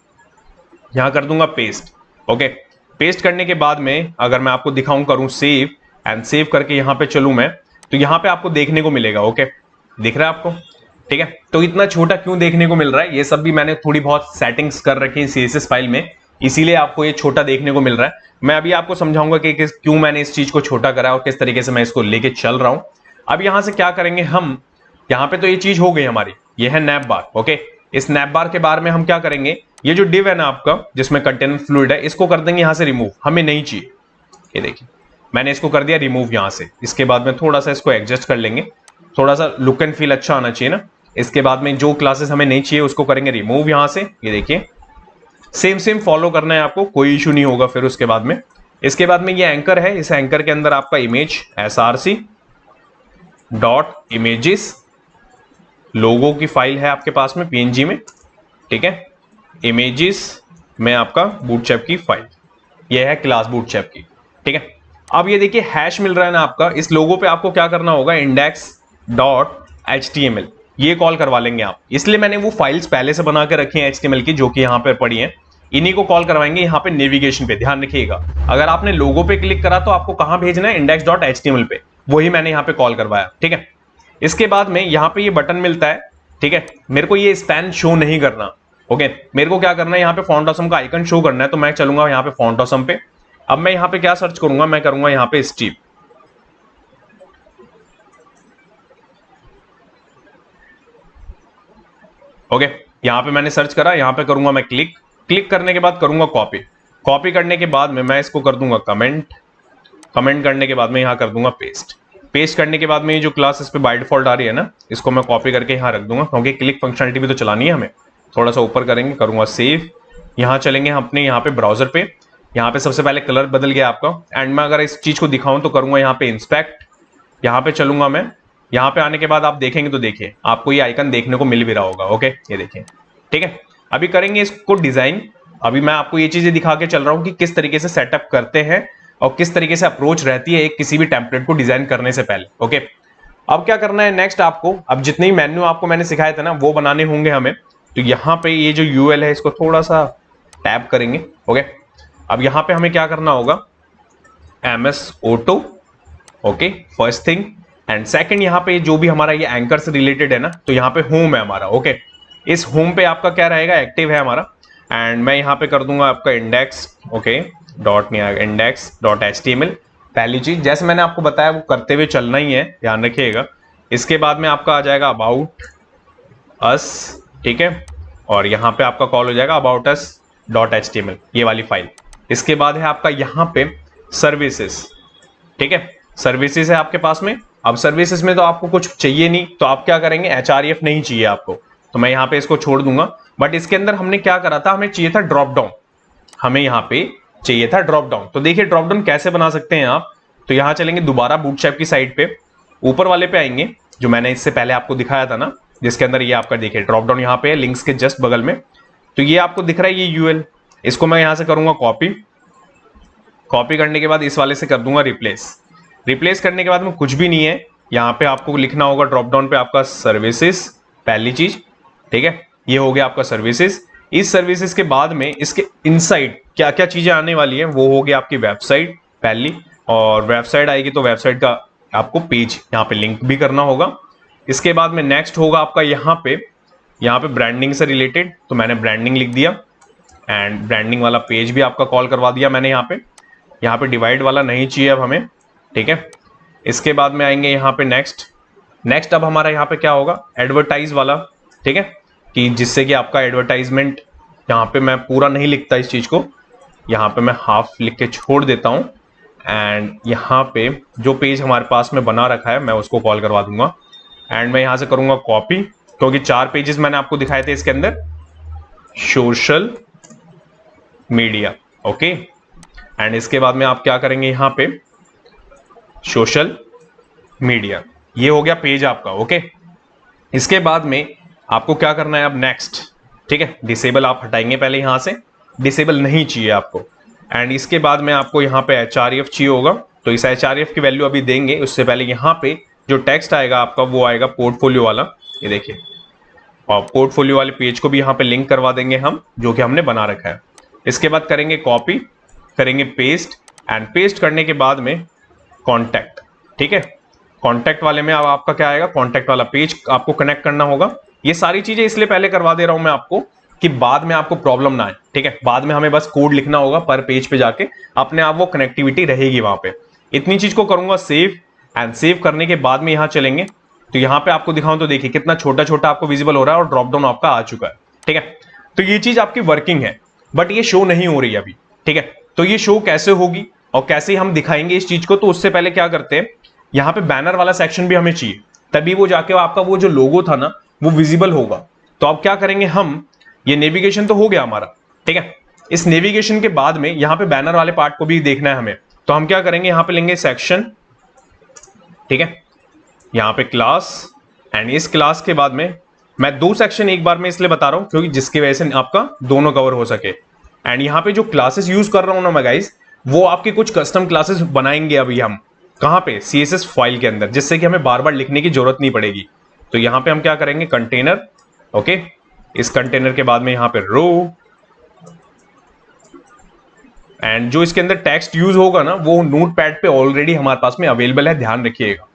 यहाँ कर दूंगा पेस्ट। ओके, पेस्ट करने के बाद में अगर मैं आपको दिखाऊं, करूं सेव, एंड सेव करके यहाँ पे चलूं मैं, तो यहाँ पे आपको देखने को मिलेगा। ओके, दिख रहा है आपको, ठीक है। तो इतना छोटा क्यों देखने को मिल रहा है, ये सब भी मैंने थोड़ी बहुत सेटिंग्स कर रखी है CSS फाइल में, इसीलिए आपको ये छोटा देखने को मिल रहा है। मैं अभी आपको समझाऊंगा कि क्यों मैंने इस चीज को छोटा करा और किस तरीके से मैं इसको लेके चल रहा हूं। अब यहां से क्या करेंगे हम, यहाँ पे तो ये चीज हो गई हमारी, ये है नैप बार। ओके, इस नैप बार के बारे में हम क्या करेंगे, ये जो डिव है ना आपका जिसमें कंटेनर फ्लूइड है, इसको कर देंगे यहाँ से रिमूव, हमें नहीं चाहिए। ये देखिए मैंने इसको कर दिया रिमूव यहाँ से। इसके बाद में थोड़ा सा इसको एडजस्ट कर लेंगे, थोड़ा सा लुक एंड फील अच्छा आना चाहिए ना। इसके बाद में जो क्लासेस हमें नहीं चाहिए उसको करेंगे रिमूव यहाँ से। ये देखिए सेम फॉलो करना है आपको, कोई इशू नहीं होगा फिर उसके बाद में। इसके बाद में ये एंकर है, इस एंकर के अंदर आपका इमेज src डॉट इमेजेस लोगो की फाइल है आपके पास में PNG में, ठीक है। इमेजेस में आपका बूटस्ट्रैप की फाइल, ये है क्लास बूटस्ट्रैप की, ठीक है। अब ये देखिए हैश मिल रहा है ना आपका, इस लोगो पे आपको क्या करना होगा, index.html ये कॉल करवा लेंगे आप। इसलिए मैंने वो फाइल्स पहले से बना के रखी हैं HTML की, जो कि यहाँ पे पड़ी हैं, इन्हीं को कॉल करवाएंगे यहाँ पे नेविगेशन पे। ध्यान रखिएगा, अगर आपने लोगो पे क्लिक करा तो आपको कहां भेजना है, index.html पे, वही मैंने यहाँ पे कॉल करवाया, ठीक है। इसके बाद में यहाँ पे ये बटन मिलता है, ठीक है। मेरे को ये स्पैन शो नहीं करना, ओके। मेरे को क्या करना है, यहाँ पे फॉन्ट ऑसम का आइकन शो करना है, तो मैं चलूंगा यहाँ पे फॉन्ट ऑसम पे। अब मैं यहाँ पे क्या सर्च करूंगा, मैं करूंगा यहाँ पे स्टीप, ओके। यहाँ पे मैंने सर्च करा, यहाँ पे करूंगा मैं क्लिक करने के बाद करूंगा कॉपी करने के बाद में मैं इसको कर दूंगा कमेंट, कमेंट करने के बाद में यहाँ कर दूंगा पेस्ट। पेस्ट करने के बाद में ये जो क्लास इस पे बाय डिफॉल्ट आ रही है ना, इसको मैं कॉपी करके यहाँ रख दूंगा, क्योंकि क्लिक फंक्शनलिटी भी तो चलानी है हमें। थोड़ा सा ऊपर करेंगे, करूंगा सेव। यहाँ चलेंगे हम अपने यहाँ पे ब्राउजर पे। यहाँ पे सबसे पहले कलर बदल गया आपका। एंड मैं अगर इस चीज को दिखाऊं तो करूंगा यहाँ पे इंस्पेक्ट, यहाँ पे चलूंगा मैं। यहाँ पे आने के बाद आप देखेंगे तो देखिए आपको ये आइकन देखने को मिल भी रहा होगा। ओके, ये देखिए, ठीक है। अभी करेंगे इसको डिजाइन। अभी मैं आपको ये चीजें दिखा के चल रहा हूँ कि किस तरीके से सेटअप करते हैं और किस तरीके से अप्रोच रहती है एक किसी भी टेम्पलेट को डिजाइन करने से पहले। ओके, अब क्या करना है नेक्स्ट आपको, अब जितने ही मेन्यू आपको मैंने सिखाए थे ना वो बनाने होंगे हमें। तो यहाँ पे ये जो यूएल है इसको थोड़ा सा टैप करेंगे। ओके, अब यहाँ पे हमें क्या करना होगा, MS auto. Okay, first thing. And second, यहाँ पे जो भी हमारा ये एंकर से रिलेटेड है ना, तो यहाँ पे होम है हमारा। ओके, इस होम पे आपका क्या रहेगा, एक्टिव है हमारा। एंड मैं यहाँ पे कर दूंगा आपका इंडेक्स। ओके, डॉट नहीं आएगा, इंडेक्स डॉट HTML। पहली चीज जैसे मैंने आपको बताया वो करते हुए चलना ही है, ध्यान रखिएगा। इसके बाद में आपका आ जाएगा अबाउट अस, ठीक है। और यहाँ पे आपका कॉल हो जाएगा अबाउट अस डॉट HTML, ये वाली फाइल। इसके बाद है आपका यहाँ पे सर्विसेज, ठीक है। सर्विसेज है आपके पास में। अब सर्विसेज में तो आपको कुछ चाहिए नहीं, तो आप क्या करेंगे, HREF नहीं चाहिए आपको, तो मैं यहाँ पे इसको छोड़ दूंगा। बट इसके अंदर हमने क्या करा था, हमें चाहिए था ड्रॉप डाउन। हमें यहाँ पे चाहिए था ड्रॉप डाउन। तो देखिए ड्रॉप डाउन कैसे बना सकते हैं आप। तो यहाँ चलेंगे दोबारा बूटस्ट्रैप की साइड पे, ऊपर वाले पे आएंगे जो मैंने इससे पहले आपको दिखाया था ना, जिसके अंदर ये आपका देखिए ड्रॉप डाउन यहाँ पे है, लिंक्स के जस्ट बगल में। तो ये आपको दिख रहा है ये UL, इसको मैं यहाँ से करूंगा कॉपी। कॉपी करने के बाद इस वाले से कर दूंगा रिप्लेस। रिप्लेस करने के बाद में कुछ भी नहीं है, यहाँ पे आपको लिखना होगा ड्रॉप डाउन पे आपका सर्विसेज, पहली चीज, ठीक है। ये हो गया आपका सर्विसेज। इस सर्विसेज के बाद में इसके इनसाइड क्या क्या चीजें आने वाली है, वो हो गया आपकी वेबसाइट पहली। और वेबसाइट आएगी तो वेबसाइट का आपको पेज यहाँ पे लिंक भी करना होगा। इसके बाद में नेक्स्ट होगा आपका यहाँ पे ब्रांडिंग से रिलेटेड, तो मैंने ब्रांडिंग लिख दिया। एंड ब्रांडिंग वाला पेज भी आपका कॉल करवा दिया मैंने यहाँ पे डिवाइड वाला नहीं चाहिए अब हमें, ठीक है। इसके बाद में आएंगे यहाँ पे नेक्स्ट अब हमारा यहाँ पे क्या होगा, एडवर्टाइज वाला, ठीक है। कि जिससे कि आपका एडवर्टाइजमेंट, यहाँ पे मैं पूरा नहीं लिखता इस चीज को, यहाँ पे मैं हाफ लिख के छोड़ देता हूँ। एंड यहाँ पे जो पेज हमारे पास में बना रखा है मैं उसको कॉल करवा दूंगा। एंड मैं यहाँ से करूंगा कॉपी, क्योंकि 4 पेजेस मैंने आपको दिखाए थे इसके अंदर, सोशल मीडिया। ओके, एंड इसके बाद में आप क्या करेंगे, यहाँ पे सोशल मीडिया, ये हो गया पेज आपका। ओके, इसके बाद में आपको क्या करना है अब नेक्स्ट, ठीक है। डिसेबल आप हटाएंगे पहले, यहाँ से डिसेबल नहीं चाहिए आपको। एंड इसके बाद में आपको यहाँ पे HREF चाहिए होगा, तो इस HREF की वैल्यू अभी देंगे। उससे पहले यहाँ पे जो टेक्स्ट आएगा आपका वो आएगा पोर्टफोलियो वाला, ये देखिए। और पोर्टफोलियो वाले पेज को भी यहाँ पे लिंक करवा देंगे हम, जो कि हमने बना रखा है। इसके बाद करेंगे कॉपी, करेंगे पेस्ट। एंड पेस्ट करने के बाद में कॉन्टैक्ट, ठीक है। कॉन्टैक्ट वाले में अब आपका क्या आएगा, कॉन्टैक्ट वाला पेज आपको कनेक्ट करना होगा। ये सारी चीजें इसलिए पहले करवा दे रहा हूं मैं आपको कि बाद में आपको प्रॉब्लम ना आए, ठीक है। बाद में हमें बस कोड लिखना होगा पर पेज पे जाके, अपने आप वो कनेक्टिविटी रहेगी वहां पे। इतनी चीज को करूंगा सेव। एंड सेव करने के बाद में यहाँ चलेंगे, तो यहाँ पे आपको दिखाऊं तो देखिए कितना छोटा छोटा आपको विजिबल हो रहा है और ड्रॉप डाउन आपका आ चुका है, ठीक है। तो ये चीज आपकी वर्किंग है, बट ये शो नहीं हो रही अभी, ठीक है। तो ये शो कैसे होगी और कैसे हम दिखाएंगे इस चीज को, तो उससे पहले क्या करते हैं, यहाँ पे बैनर वाला सेक्शन भी हमें चाहिए, तभी वो जाके आपका वो जो लोगो था ना वो विजिबल होगा। तो अब क्या करेंगे हम, ये नेविगेशन तो हो गया हमारा, ठीक है। इस नेविगेशन के बाद में यहाँ पे बैनर वाले पार्ट को भी देखना है हमें, तो हम क्या करेंगे, यहाँ पे लेंगे सेक्शन, ठीक है। यहाँ पे क्लास, एंड इस क्लास के बाद में मैं 2 सेक्शन एक बार में इसलिए बता रहा हूं क्योंकि जिसकी वजह से आपका दोनों कवर हो सके। एंड यहाँ पे जो क्लासेस यूज कर रहा हूं ना मैं गाइस, वो आपके कुछ कस्टम क्लासेस बनाएंगे अभी हम, कहां पे, CSS फाइल के अंदर, जिससे कि हमें बार बार लिखने की जरूरत नहीं पड़ेगी। तो यहाँ पे हम क्या करेंगे, कंटेनर। ओके, इस कंटेनर के बाद में यहाँ पे रो, एंड जो इसके अंदर टेक्स्ट यूज होगा ना वो नोटपैड पे ऑलरेडी हमारे पास में अवेलेबल है, ध्यान रखिएगा।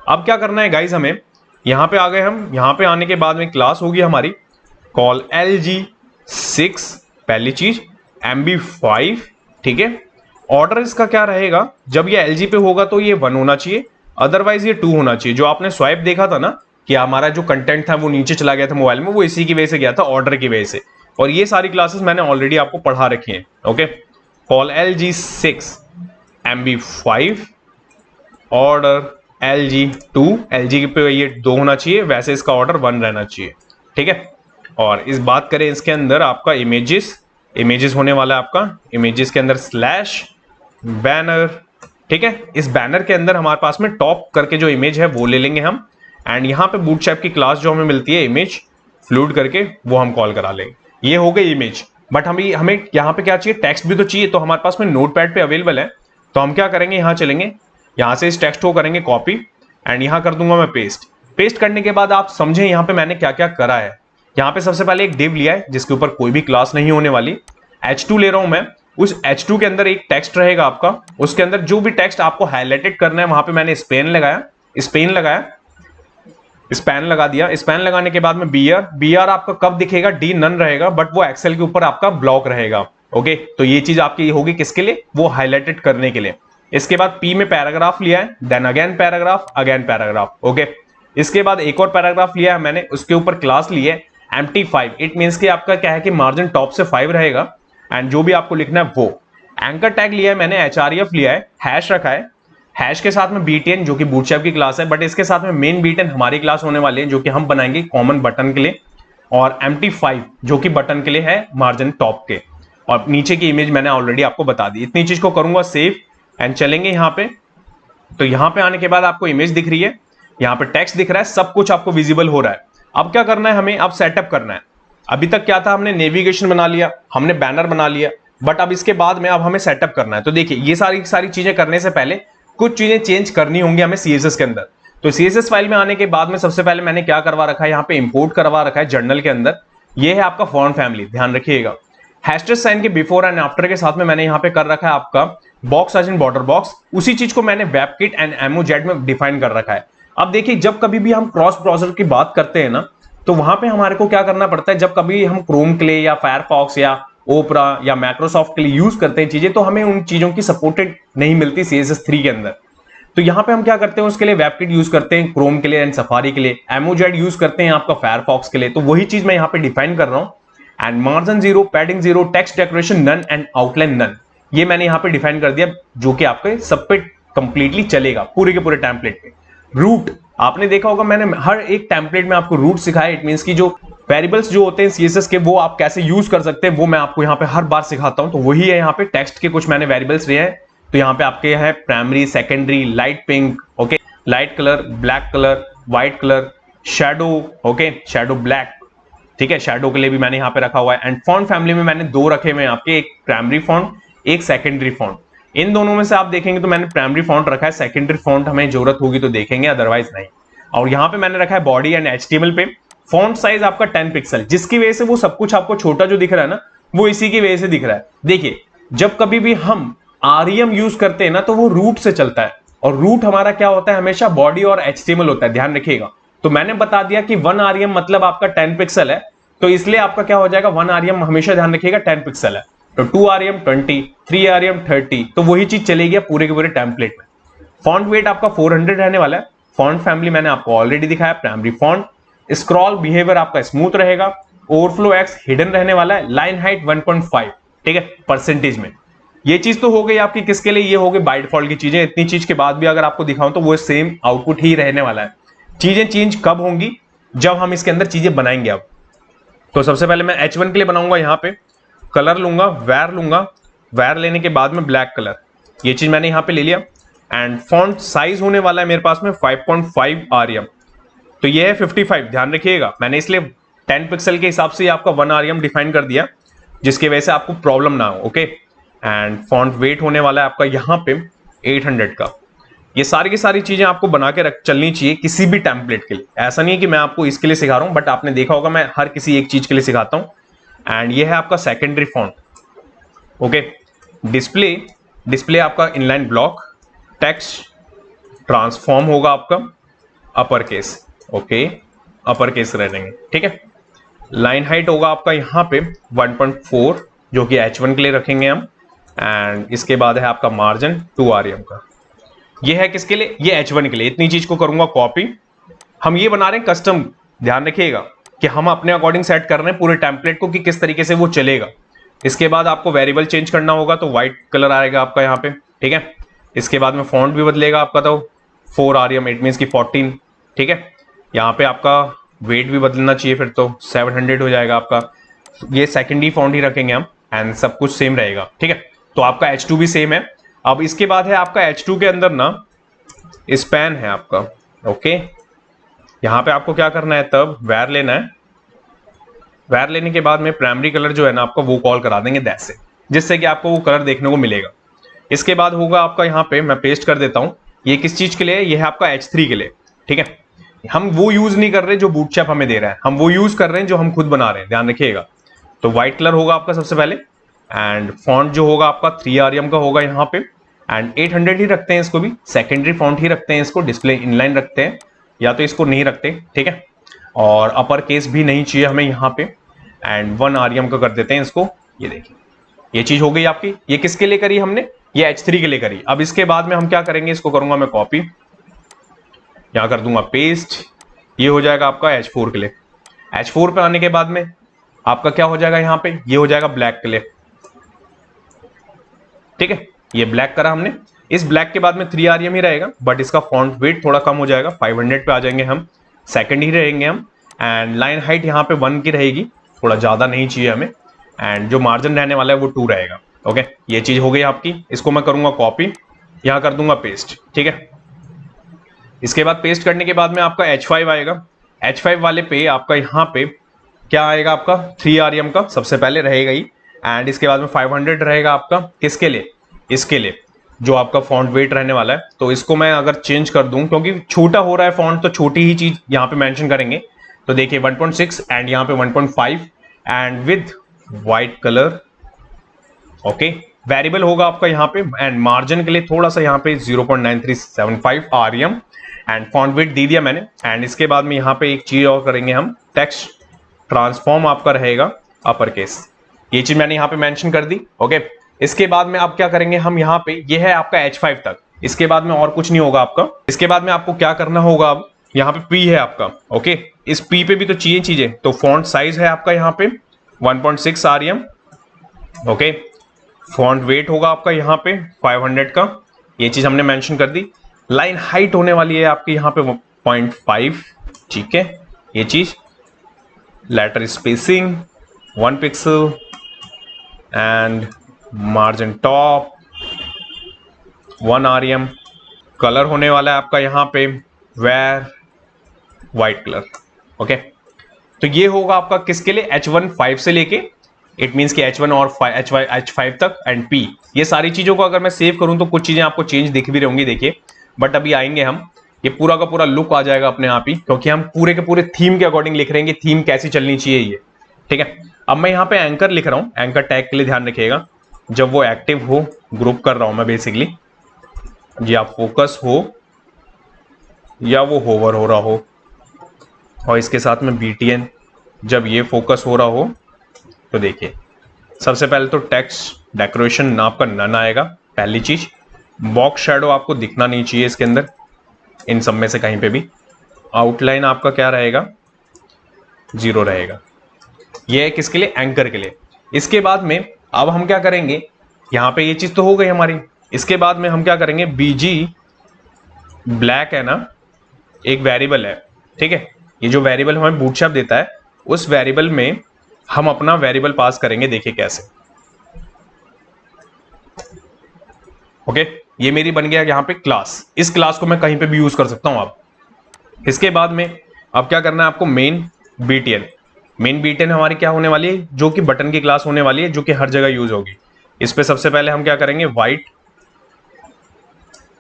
अब क्या करना है गाइस, हमें यहाँ पे आ गए हम, यहाँ पे आने के बाद में क्लास होगी हमारी कॉल LG6, पहली चीज MB5, ठीक है। ऑर्डर इसका क्या रहेगा, जब ये LG पे होगा तो ये 1 होना चाहिए, अदरवाइज ये 2 होना चाहिए। जो आपने स्वाइप देखा था ना कि हमारा जो कंटेंट था वो नीचे चला गया था मोबाइल में, वो इसी की वजह से गया था, ऑर्डर की वजह से। और ये सारी क्लासेस मैंने ऑलरेडी आपको पढ़ा रखी हैं। Okay, call LG6 MB5 order LG2, LG पे ये 2 होना चाहिए, वैसे इसका ऑर्डर 1 रहना चाहिए, ठीक है। और इस बात करें इसके अंदर आपका इमेजेस होने वाला है आपका, इमेजेस के अंदर स्लैश बैनर, ठीक है। इस बैनर के अंदर हमारे पास में टॉप करके जो इमेज है वो ले लेंगे हम, एंड यहाँ पे बूटस्ट्रैप की क्लास जो हमें मिलती है इमेज फ्लूड करके वो हम कॉल करा लेंगे। ये हो गई इमेज, बट हमें यहाँ पे क्या चाहिए, टेक्स्ट भी तो चाहिए। तो हमारे पास में नोटपैड पे अवेलेबल है, तो हम क्या करेंगे, यहाँ चलेंगे, यहाँ से इस टेक्स्ट को करेंगे कॉपी एंड यहाँ कर दूंगा मैं पेस्ट करने के बाद आप समझें यहाँ पे मैंने क्या क्या करा है। यहाँ पे सबसे पहले एक डिव लिया है जिसके ऊपर कोई भी क्लास नहीं होने वाली, H2 ले रहा हूं मैं। उस H2 के अंदर एक टेक्स्ट रहेगा आपका, उसके अंदर जो भी टेक्स्ट आपको हाईलाइटेड करना है वहां पे मैंने स्पेन लगा दिया। स्पेन लगाने के बाद में BR आपका कब दिखेगा, D नन रहेगा, बट वो एक्सेल के ऊपर आपका ब्लॉक रहेगा। ओके, तो ये चीज आपकी होगी किसके लिए, वो हाईलाइटेड करने के लिए। इसके बाद P में पैराग्राफ लिया है, देन अगेन पैराग्राफ। ओके, इसके बाद एक और पैराग्राफ लिया है मैंने, उसके ऊपर क्लास ली है empty5। इट मींस कि आपका क्या है कि मार्जिन टॉप से 5 रहेगा एंड जो भी आपको लिखना है वो। एंकर टैग लिया है मैंने, href लिया है, हैश रखा है, हैश के साथ में btn जो कि बूटस्ट्रैप की क्लास है, बट इसके साथ में मेन btn हमारी क्लास होने वाली है जो कि हम बनाएंगे कॉमन बटन के लिए, और empty5 जो कि बटन के लिए है मार्जिन टॉप के, और नीचे की इमेज मैंने ऑलरेडी आपको बता दी। इतनी चीज को करूंगा सेव एंड चलेंगे यहाँ पे। तो यहाँ पे आने के बाद आपको इमेज दिख रही है, यहाँ पे टेक्स्ट दिख रहा है, सब कुछ आपको विजिबल हो रहा है। अब क्या करना है हमें, अब सेटअप करना है। अभी तक क्या था, हमने नेविगेशन बना लिया, हमने बैनर बना लिया, बट अब इसके बाद में अब हमें सेटअप करना है। तो देखिए ये सारी चीजें करने से पहले कुछ चीजें चेंज करनी होंगी हमें CSS के अंदर। तो CSS फाइल में आने के बाद में सबसे पहले मैंने क्या करवा रखा है, यहाँ पे इंपोर्ट करवा रखा है जर्नल के अंदर। ये है आपका फॉन्ट फैमिली, ध्यान रखिएगा। हैशटैग साइन के बिफोर एंड आफ्टर के साथ में मैंने यहाँ पे कर रखा है आपका box size and border box. उसी चीज को मैंने वेबकिट एंड MOZ में डिफाइन कर रखा है। अब देखिए जब कभी भी हम क्रॉस ब्राउजर की बात करते हैं ना, तो वहां पे हमारे को क्या करना पड़ता है, जब कभी हम क्रोम के लिए या फायरफॉक्स या ओपरा या माइक्रोसॉफ्ट के लिए यूज करते हैं चीजें, तो हमें उन चीजों की सपोर्टेड नहीं मिलती CSS3 के अंदर। तो यहाँ पे हम क्या करते हैं, उसके लिए वेबकिट यूज करते हैं क्रोम के लिए एंड सफारी के लिए, MOZ यूज करते हैं आपका फायरफॉक्स के लिए। तो वही चीज मैं यहाँ पे डिफाइन कर रहा हूँ। And margin 0, padding 0, text decoration none and outline none, ये मैंने यहाँ पे डिफाइन कर दिया, जो कि आपके सब पे कंप्लीटली चलेगा, पूरे के पूरे टेम्पलेट पे। रूट आपने देखा होगा, मैंने हर एक टेम्पलेट में आपको रूट सिखाया। इट मींस की जो वेरिएबल्स जो होते हैं CSS के, वो आप कैसे यूज कर सकते हैं वो मैं आपको यहाँ पे हर बार सिखाता हूँ। तो वही है यहाँ पे टेक्स्ट के कुछ मैंने वेरिएबल्स लिए हैं। तो यहाँ पे आपके है primary, secondary, light pink, okay, light colour, black colour, white colour, shadow, okay, shadow black, ठीक है, शैडो के लिए भी मैंने यहाँ पे रखा हुआ है। एंड फॉन्ट फैमिली में मैंने 2 रखे हुए हैं आपके, एक प्राइमरी फॉन्ट, एक सेकेंडरी फॉन्ट। इन दोनों में से आप देखेंगे तो मैंने प्राइमरी फॉन्ट रखा है, सेकेंडरी फॉन्ट हमें जरूरत होगी तो देखेंगे, अदरवाइज नहीं। और यहाँ पे मैंने रखा है बॉडी एंड HTML पे फॉन्ट साइज आपका 10 पिक्सल, जिसकी वजह से वो सब कुछ आपको छोटा जो दिख रहा है ना, वो इसी की वजह से दिख रहा है। देखिए जब कभी भी हम REM यूज करते हैं ना, तो वो रूट से चलता है, और रूट हमारा क्या होता है, हमेशा बॉडी और HTML होता है, ध्यान रखिएगा। तो मैंने बता दिया कि 1 REM मतलब आपका 10 पिक्सल है, तो इसलिए आपका क्या हो जाएगा, 1 REM हमेशा ध्यान रखिएगा 10 पिक्सल है, तो 2 REM 20, 3 REM 30, तो वही चीज चलेगी पूरे के पूरे टेम्पलेट में। फॉन्ट वेट आपका 400 रहने वाला है। फॉन्ट फैमिली मैंने आपको ऑलरेडी दिखाया, प्राइमरी फॉन्ट। स्क्रॉल बिहेवियर आपका स्मूथ रहेगा, ओवरफ्लो एक्स हिडन रहने वाला है, लाइन हाइट 1.5, ठीक है, परसेंटेज में। ये चीज तो हो गई आपकी किसके लिए, ये हो गई बाय डिफॉल्ट की चीजें। इतनी चीज के बाद भी अगर आपको दिखाऊं तो वो सेम आउटपुट ही रहने वाला है। चीजें चेंज कब होंगी, जब हम इसके अंदर चीजें बनाएंगे। अब तो सबसे पहले मैं H1 के लिए बनाऊंगा, यहाँ पे कलर लूंगा, वेर लेने के बाद में ब्लैक कलर, ये चीज मैंने यहाँ पे ले लिया। एंड फॉन्ट साइज होने वाला है मेरे पास में 5.5 REM, तो ये है 55, ध्यान रखिएगा। मैंने इसलिए 10 पिक्सल के हिसाब से आपका 1 REM डिफाइन कर दिया, जिसकी वजह से आपको प्रॉब्लम ना हो, ओके। एंड फॉन्ट वेट होने वाला है आपका यहाँ पे 800 का। ये सारी की सारी चीजें आपको बना के चलनी चाहिए किसी भी टेम्पलेट के लिए। ऐसा नहीं है कि मैं आपको इसके लिए सिखा रहा हूं, बट आपने देखा होगा मैं हर किसी एक चीज के लिए सिखाता हूं। एंड ये है आपका सेकेंडरी फॉन्ट, ओके। डिस्प्ले आपका इनलाइन ब्लॉक, टेक्स्ट ट्रांसफॉर्म होगा आपका upper case, okay, upper case रहेंगे, ठीक है। लाइन हाइट होगा आपका यहाँ पे 1.4, जो कि H1 के लिए रखेंगे हम। एंड इसके बाद है आपका मार्जिन 2 REM का। ये है किसके लिए, ये H1 के लिए। इतनी चीज को करूंगा कॉपी। हम ये बना रहे हैं कस्टम, ध्यान रखिएगा कि हम अपने अकॉर्डिंग सेट कर रहे हैं पूरे टेम्पलेट को कि किस तरीके से वो चलेगा। इसके बाद आपको वेरिएबल चेंज करना होगा, तो व्हाइट कलर आएगा आपका यहाँ पे, ठीक है। इसके बाद में फॉन्ट भी बदलेगा आपका, तो 4 आरएम इट मीन्स की 14, ठीक है। यहाँ पे आपका वेट भी बदलना चाहिए, फिर तो 700 हो जाएगा आपका। ये सेकेंडरी फॉन्ट ही रखेंगे हम एंड सब कुछ सेम रहेगा, ठीक है। तो आपका H2 भी सेम है। अब इसके बाद है आपका H2 के अंदर ना स्पैन है आपका, ओके। यहाँ पे आपको क्या करना है, तब वैर लेना है। वैर लेने के बाद में प्राइमरी कलर जो है ना आपका वो कॉल करा देंगे दैट से, जिससे कि आपको वो कलर देखने को मिलेगा। इसके बाद होगा आपका यहाँ पे मैं पेस्ट कर देता हूँ, ये किस चीज के लिए, ये है आपका H3 के लिए, ठीक है। हम वो यूज नहीं कर रहे जो बूटस्ट्रैप हमें दे रहा है, हम वो यूज कर रहे हैं जो हम खुद बना रहे हैं, ध्यान रखिएगा। तो व्हाइट कलर होगा आपका सबसे पहले, एंड फॉन्ट जो होगा आपका 3 आरएम का होगा यहाँ पे, एंड 800 ही रखते हैं इसको भी, सेकेंडरी फॉन्ट ही रखते हैं इसको, डिस्प्ले इनलाइन रखते हैं या तो इसको नहीं रखते, ठीक है। और अपर केस भी नहीं चाहिए हमें यहाँ पे, एंड 1 आरएम का कर देते हैं इसको। ये देखिए ये चीज हो गई आपकी। ये किसके लिए करी हमने, ये H3 के लिए करी। अब इसके बाद में हम क्या करेंगे, इसको करूंगा मैं कॉपी, यहां कर दूंगा पेस्ट, ये हो जाएगा आपका H4 के लिए। H4 पे आने के बाद में आपका क्या हो जाएगा, यहाँ पे ये हो जाएगा ब्लैक के लिए, ठीक है। ये ब्लैक करा हमने। इस ब्लैक के बाद में 3 आरएम ही रहेगा, बट इसका फॉन्ट वेट थोड़ा कम हो जाएगा, 500 पे आ जाएंगे हम, सेकंड ही रहेंगे हम। एंड लाइन हाइट यहाँ पे 1 की रहेगी, थोड़ा ज्यादा नहीं चाहिए हमें, एंड जो मार्जिन रहने वाला है वो 2 रहेगा, ओके। ये चीज हो गई आपकी। इसको मैं करूंगा कॉपी, यहां कर दूंगा पेस्ट, ठीक है। इसके बाद पेस्ट करने के बाद में आपका H5 आएगा। H5 वाले पे आपका यहाँ पे क्या आएगा, आपका 3 आरएम का सबसे पहले रहेगा ही, एंड इसके बाद में 500 रहेगा आपका, किसके लिए, इसके लिए जो आपका फॉन्ट वेट रहने वाला है। तो इसको मैं अगर चेंज कर दूं, क्योंकि छोटा हो रहा है फॉन्ट, तो छोटी ही चीज यहाँ पे मेंशन करेंगे। तो देखिए 1.6 एंड यहाँ पे 1.5 and with white colour, okay. Variable होगा आपका यहाँ पे, एंड मार्जिन के लिए थोड़ा सा यहाँ पे 0.9375 आरएम, एंड फॉन्ट वेट दे दिया मैंने। एंड इसके बाद में यहाँ पे एक चीज और करेंगे हम, टेक्स्ट ट्रांसफॉर्म आपका रहेगा अपर केस, ये चीज मैंने यहाँ पे मेंशन कर दी, ओके। इसके बाद में आप क्या करेंगे, हम यहाँ पे ये है आपका H5 तक, इसके बाद में और कुछ नहीं होगा आपका। इसके बाद में आपको क्या करना होगा, अब यहाँ पे P है आपका, ओके। इस P पे भी तो चाहिए चीजें, तो फॉन्ट साइज है आपका यहाँ पे 1.6 आरएम, ओके। फॉन्ट वेट होगा आपका यहाँ पे 500 का, ये चीज हमने मेंशन कर दी। लाइन हाइट होने वाली है आपकी यहाँ पे 0.5, ठीक है। ये चीज letter spacing 1 pixel, and margin top 1 RM. Colour होने वाला है आपका यहाँ पे वेर व्हाइट कलर, ओके। तो ये होगा आपका किसके लिए, H1 5 से लेके इट मीन्स कि H1 और H5 तक एंड P। ये सारी चीजों को अगर मैं सेव करूं तो कुछ चीजें आपको चेंज दिख भी रही देखिए, बट अभी आएंगे हम, ये पूरा का पूरा लुक आ जाएगा अपने आप ही, क्योंकि हम पूरे के पूरे थीम के अकॉर्डिंग लिख रहे हैं कि थीम कैसी चलनी चाहिए ये, ठीक है। अब मैं यहाँ पे एंकर लिख रहा हूँ, एंकर टैग के लिए ध्यान रखिएगा, जब वो एक्टिव हो, ग्रुप कर रहा हूं मैं बेसिकली, या फोकस हो या वो होवर हो रहा हो, और इसके साथ में BTN जब ये फोकस हो रहा हो। तो देखिए सबसे पहले तो टेक्स्ट डेकोरेशन आपका नन आएगा, पहली चीज। बॉक्स शैडो आपको दिखना नहीं चाहिए इसके अंदर, इन सब में से कहीं पे भी। आउटलाइन आपका क्या रहेगा, 0 रहेगा। ये है किसके लिए, एंकर के लिए। इसके बाद में अब हम क्या करेंगे, यहाँ पे ये चीज तो हो गई हमारी। इसके बाद में हम क्या करेंगे, BG ब्लैक है ना, एक वेरिएबल है, ठीक है। ये जो वेरिएबल हमें बूटस्ट्रैप देता है, उस वेरिएबल में हम अपना वेरिएबल पास करेंगे, देखिए कैसे, ओके। ये मेरी बन गया यहाँ पे क्लास, इस क्लास को मैं कहीं पे भी यूज कर सकता हूं आप। इसके बाद में अब क्या करना है आपको, मेन BTN हमारी क्या होने वाली है, जो कि बटन की क्लास होने वाली है, जो कि हर जगह यूज होगी। इस पे सबसे पहले हम क्या करेंगे, व्हाइट,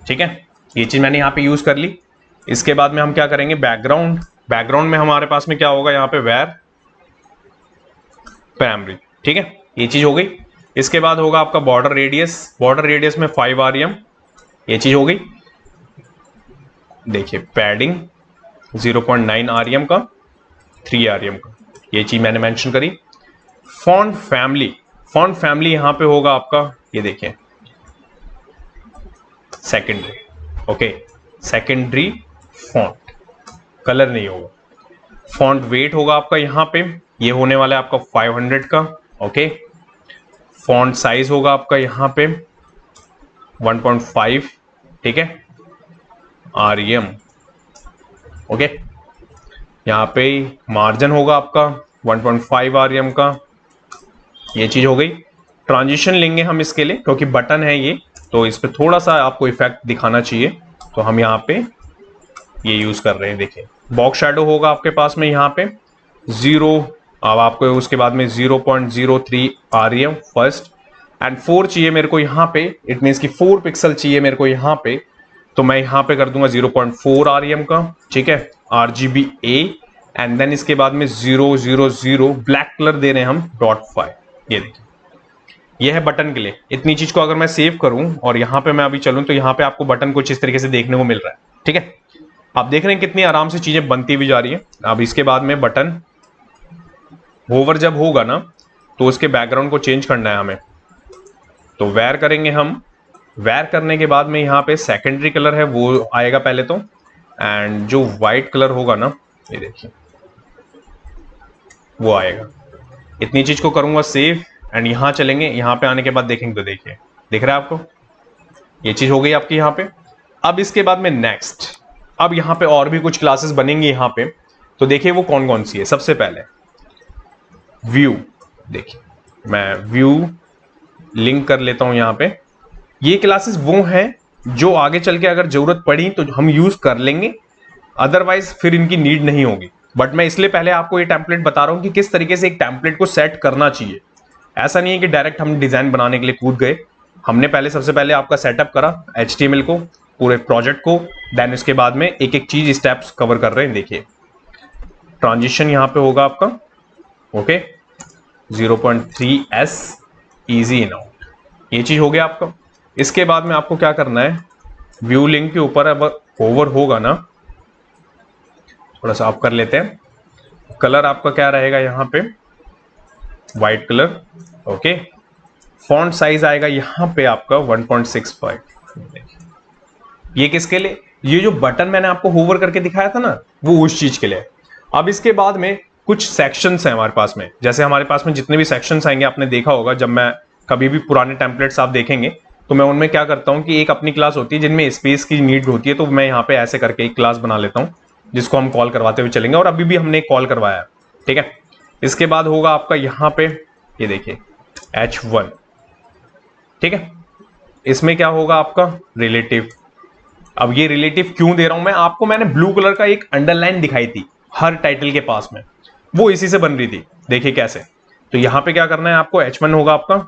ठीक है। ये चीज मैंने यहाँ पे यूज कर ली। इसके बाद में हम क्या करेंगे, बैकग्राउंड में हमारे पास में क्या होगा यहाँ पे, वेर प्राइमरी, ठीक है। ये चीज हो गई। इसके बाद होगा आपका बॉर्डर रेडियस में 5 आरएम, ये चीज हो गई। देखिए पैडिंग 0.9 आरएम का, 3 आरएम का, ये चीज मैंने मेंशन करी। फॉन्ट फैमिली यहां पे होगा आपका, ये देखिए secondary, okay. Secondary font, colour नहीं होगा। फॉन्ट वेट होगा आपका यहाँ पे, ये होने वाला है आपका 500 का, ओके। फॉन्ट साइज होगा आपका यहाँ पे 1.5 ठीक है, आरएम। ओके, यहाँ पे मार्जिन होगा आपका 1.5 आरएम का, ये चीज हो गई। ट्रांजिशन लेंगे हम इसके लिए, क्योंकि बटन है ये, तो इस पे थोड़ा सा आपको इफेक्ट दिखाना चाहिए, तो हम यहाँ पे ये यूज कर रहे हैं। देखिए, बॉक्स शैडो होगा आपके पास में यहाँ पे 0, अब आपको उसके बाद में 0.03 आरएम फर्स्ट, एंड 4 चाहिए मेरे को यहाँ पे, इट मीन्स कि 4 पिक्सल चाहिए मेरे को यहाँ पे, तो मैं यहाँ पे कर दूंगा 0.4 आरएम का, ठीक है, RGBA, एंड देन इसके बाद में 000 ब्लैक कलर दे रहे हैं हम .5। ये देखिए, ये है बटन के लिए। इतनी चीज को अगर मैं सेव करूं और यहाँ पे मैं अभी चलूं, तो यहाँ पे आपको बटन कुछ इस तरीके से देखने को मिल रहा है, ठीक है। आप देख रहे हैं कितनी आराम से चीजें बनती हुई जा रही है। अब इसके बाद में बटन होवर जब होगा ना, तो उसके बैकग्राउंड को चेंज करना है हमें, तो वेयर करेंगे हम। वेयर करने के बाद में यहाँ पे सेकेंडरी कलर है वो आएगा पहले तो, एंड जो व्हाइट कलर होगा ना, ये देखिए वो आएगा। इतनी चीज को करूंगा सेव, एंड यहां चलेंगे। यहां पे आने के बाद देखेंगे तो देखिए, दिख रहा है आपको, ये चीज हो गई आपकी यहाँ पे। अब इसके बाद में नेक्स्ट, अब यहाँ पे और भी कुछ क्लासेस बनेंगी यहाँ पे, तो देखिए वो कौन कौन सी है। सबसे पहले व्यू, देखिए मैं व्यू लिंक कर लेता हूं यहाँ पे। ये क्लासेस वो हैं जो आगे चल के अगर जरूरत पड़ी तो हम यूज कर लेंगे, अदरवाइज फिर इनकी नीड नहीं होगी। बट मैं इसलिए पहले आपको ये टेम्पलेट बता रहा हूं कि किस तरीके से एक टेम्पलेट को सेट करना चाहिए। ऐसा नहीं है कि डायरेक्ट हम डिजाइन बनाने के लिए कूद गए। हमने पहले सबसे पहले आपका सेटअप करा HTML को, पूरे प्रोजेक्ट को, देन उसके बाद में एक एक चीज स्टेप्स कवर कर रहे हैं। देखिए, ट्रांजिशन यहाँ पे होगा आपका, okay, 0.3s easy in out, ये चीज हो गया आपका। इसके बाद में आपको क्या करना है, व्यू लिंक के ऊपर अब ओवर होगा ना, थोड़ा सा आप कर लेते हैं। कलर आपका क्या रहेगा यहाँ पे, white colour, okay. Font size आएगा यहाँ पे आपका 1.65। ये किसके लिए, ये जो बटन मैंने आपको होवर करके दिखाया था ना, वो उस चीज के लिए। अब इसके बाद में कुछ सेक्शंस हैं हमारे पास में, जैसे हमारे पास में जितने भी सेक्शंस आएंगे, आपने देखा होगा जब मैं कभी भी पुराने टेम्पलेट्स आप देखेंगे, तो मैं उनमें क्या करता हूं कि एक अपनी क्लास होती है जिनमें स्पेस की नीड होती है, तो मैं यहाँ पे ऐसे करके एक क्लास बना लेता हूं जिसको हम कॉल करवाते हुए चलेंगे, और अभी भी हमने कॉल करवाया है, ठीक है। इसके बाद होगा आपका यहाँ पे, ये देखिए H1, ठीक है। इसमें क्या होगा आपका रिलेटिव। अब ये रिलेटिव क्यों दे रहा हूं मैं आपको, मैंने ब्लू कलर का एक अंडरलाइन दिखाई थी हर टाइटल के पास में, वो इसी से बन रही थी, देखिए कैसे। तो यहां पे क्या करना है आपको, H1 होगा आपका,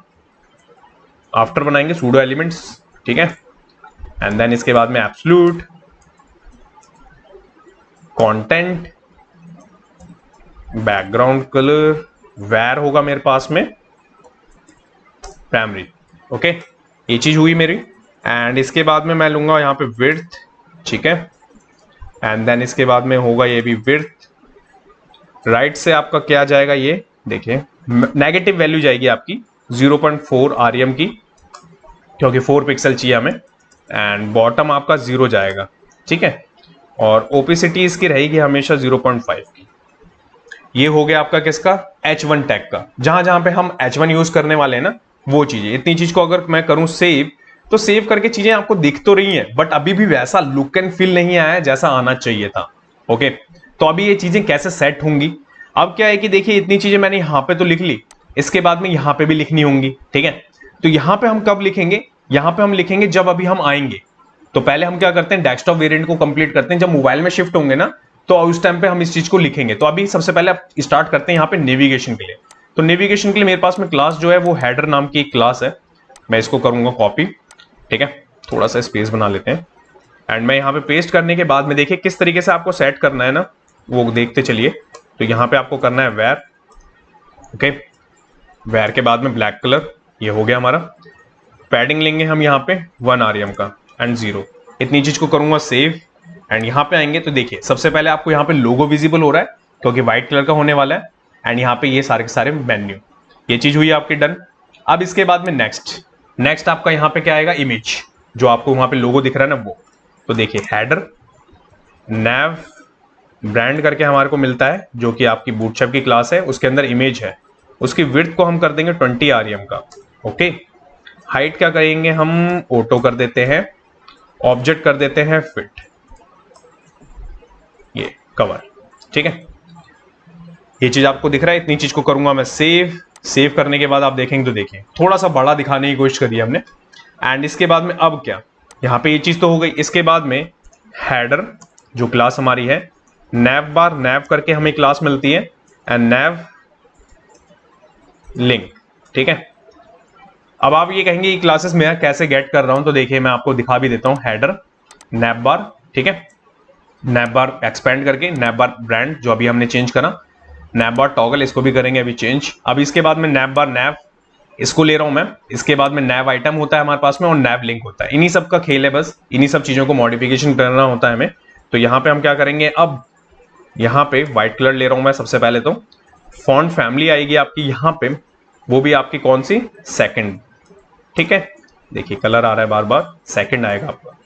आफ्टर बनाएंगे सूडो एलिमेंट्स, ठीक है, एंड देन इसके बाद में absolute content background colour, where होगा मेरे पास में प्राइमरी, ओके, ये चीज हुई मेरी। एंड इसके बाद में मैं लूंगा यहाँ पे विड्थ, ठीक है, एंड देन इसके बाद में होगा ये भी विड्थ। राइट से आपका क्या जाएगा, ये देखिए नेगेटिव वैल्यू जाएगी आपकी 0.4 आरएम की, क्योंकि 4 पिक्सल चाहिए हमें, एंड बॉटम आपका 0 जाएगा, ठीक है, और ओपेसिटी इसकी रहेगी हमेशा 0.5 की। ये हो गया आपका किसका, H1 टैग का, जहां जहां पे हम H1 यूज करने वाले हैं ना, वो चीजें। इतनी चीज को अगर मैं करूं सेव, तो सेव करके चीजें आपको दिख तो रही हैं, बट अभी भी वैसा लुक एंड फील नहीं आया है जैसा आना चाहिए था, ओके। तो अभी ये चीजें कैसे सेट होंगी, अब क्या है कि देखिए इतनी चीजें मैंने यहाँ पे तो लिख ली, इसके बाद में यहाँ पे भी लिखनी होंगी, ठीक है। तो यहाँ पे हम कब लिखेंगे, यहाँ पे हम लिखेंगे जब अभी हम आएंगे। तो पहले हम क्या करते हैं, डेस्कटॉप वेरिएंट को कंप्लीट करते हैं, जब मोबाइल में शिफ्ट होंगे ना, तो उस टाइम पे हम इस चीज को लिखेंगे। तो अभी सबसे पहले आप स्टार्ट करते हैं यहाँ पे नेविगेशन के लिए। तो नेविगेशन के लिए मेरे पास में क्लास जो है वो हेडर नाम की एक क्लास है, मैं इसको करूंगा कॉपी, ठीक है, थोड़ा सा स्पेस बना लेते हैं, एंड मैं यहाँ पे पेस्ट करने के बाद में देखिए किस तरीके से आपको सेट करना है ना, वो देखते चलिए। तो यहाँ पे आपको करना है वेर, ओके, वेर के बाद में ब्लैक कलर, ये हो गया हमारा। पैडिंग लेंगे हम यहाँ पे 1 आरएम का एंड 0, इतनी चीज को करूंगा सेव, एंड यहाँ पे आएंगे तो देखिए सबसे पहले आपको यहाँ पे लोगो विजिबल हो रहा है क्योंकि व्हाइट कलर का होने वाला है, एंड यहाँ पे ये सारे के सारे मेन्यू, ये चीज हुई आपकी डन। अब इसके बाद में नेक्स्ट आपका यहाँ पे क्या आएगा, इमेज, जो आपको वहां पे लोगो दिख रहा है ना वो। तो देखिए हेडर नैव ब्रांड करके हमारे को मिलता है, जो कि आपकी बूटस्ट्रैप की क्लास है, उसके अंदर इमेज है, उसकी विड्थ को हम कर देंगे 20 आरएम का, ओके। हाइट क्या करेंगे हम, ऑटो कर देते हैं, ऑब्जेक्ट कर देते हैं फिट, ये कवर, ठीक है। ये चीज आपको दिख रहा है, इतनी चीज को करूंगा मैं सेव। सेव करने के बाद आप देखेंगे तो देखिए थोड़ा सा बड़ा दिखाने की कोशिश करी हमने। एंड इसके बाद में अब क्या, यहाँ पे ये चीज तो हो गई। इसके बाद में हेडर जो क्लास हमारी है, नैव बार, नैव करके हमें क्लास मिलती है, एंड नैव लिंक, ठीक है। अब आप ये कहेंगे ये क्लासेस में कैसे गेट कर रहा हूं, तो देखिए मैं आपको दिखा भी देता हूं। हेडर नैव बार, ठीक है, नैव बार एक्सपेंड करके, नैव बार ब्रांड जो अभी हमने चेंज करा, नैव बार टॉगल इसको भी करेंगे अभी चेंज। अब इसके बाद में नैव बार नैव इसको ले रहा हूं मैं। इसके बाद में नैव आइटम होता है हमारे पास में और नैव लिंक होता है। इन्हीं सब का खेल है, बस इन्हीं सब चीजों को मॉडिफिकेशन करना होता है हमें। तो यहां पे हम क्या करेंगे, अब यहां पे व्हाइट कलर ले रहा हूं मैं। सबसे पहले तो फॉन्ट फैमिली आएगी आपकी यहां पे, वो भी आपकी कौन सी, सेकंड, ठीक है। देखिए कलर आ रहा है बार बार, सेकंड आएगा आपका।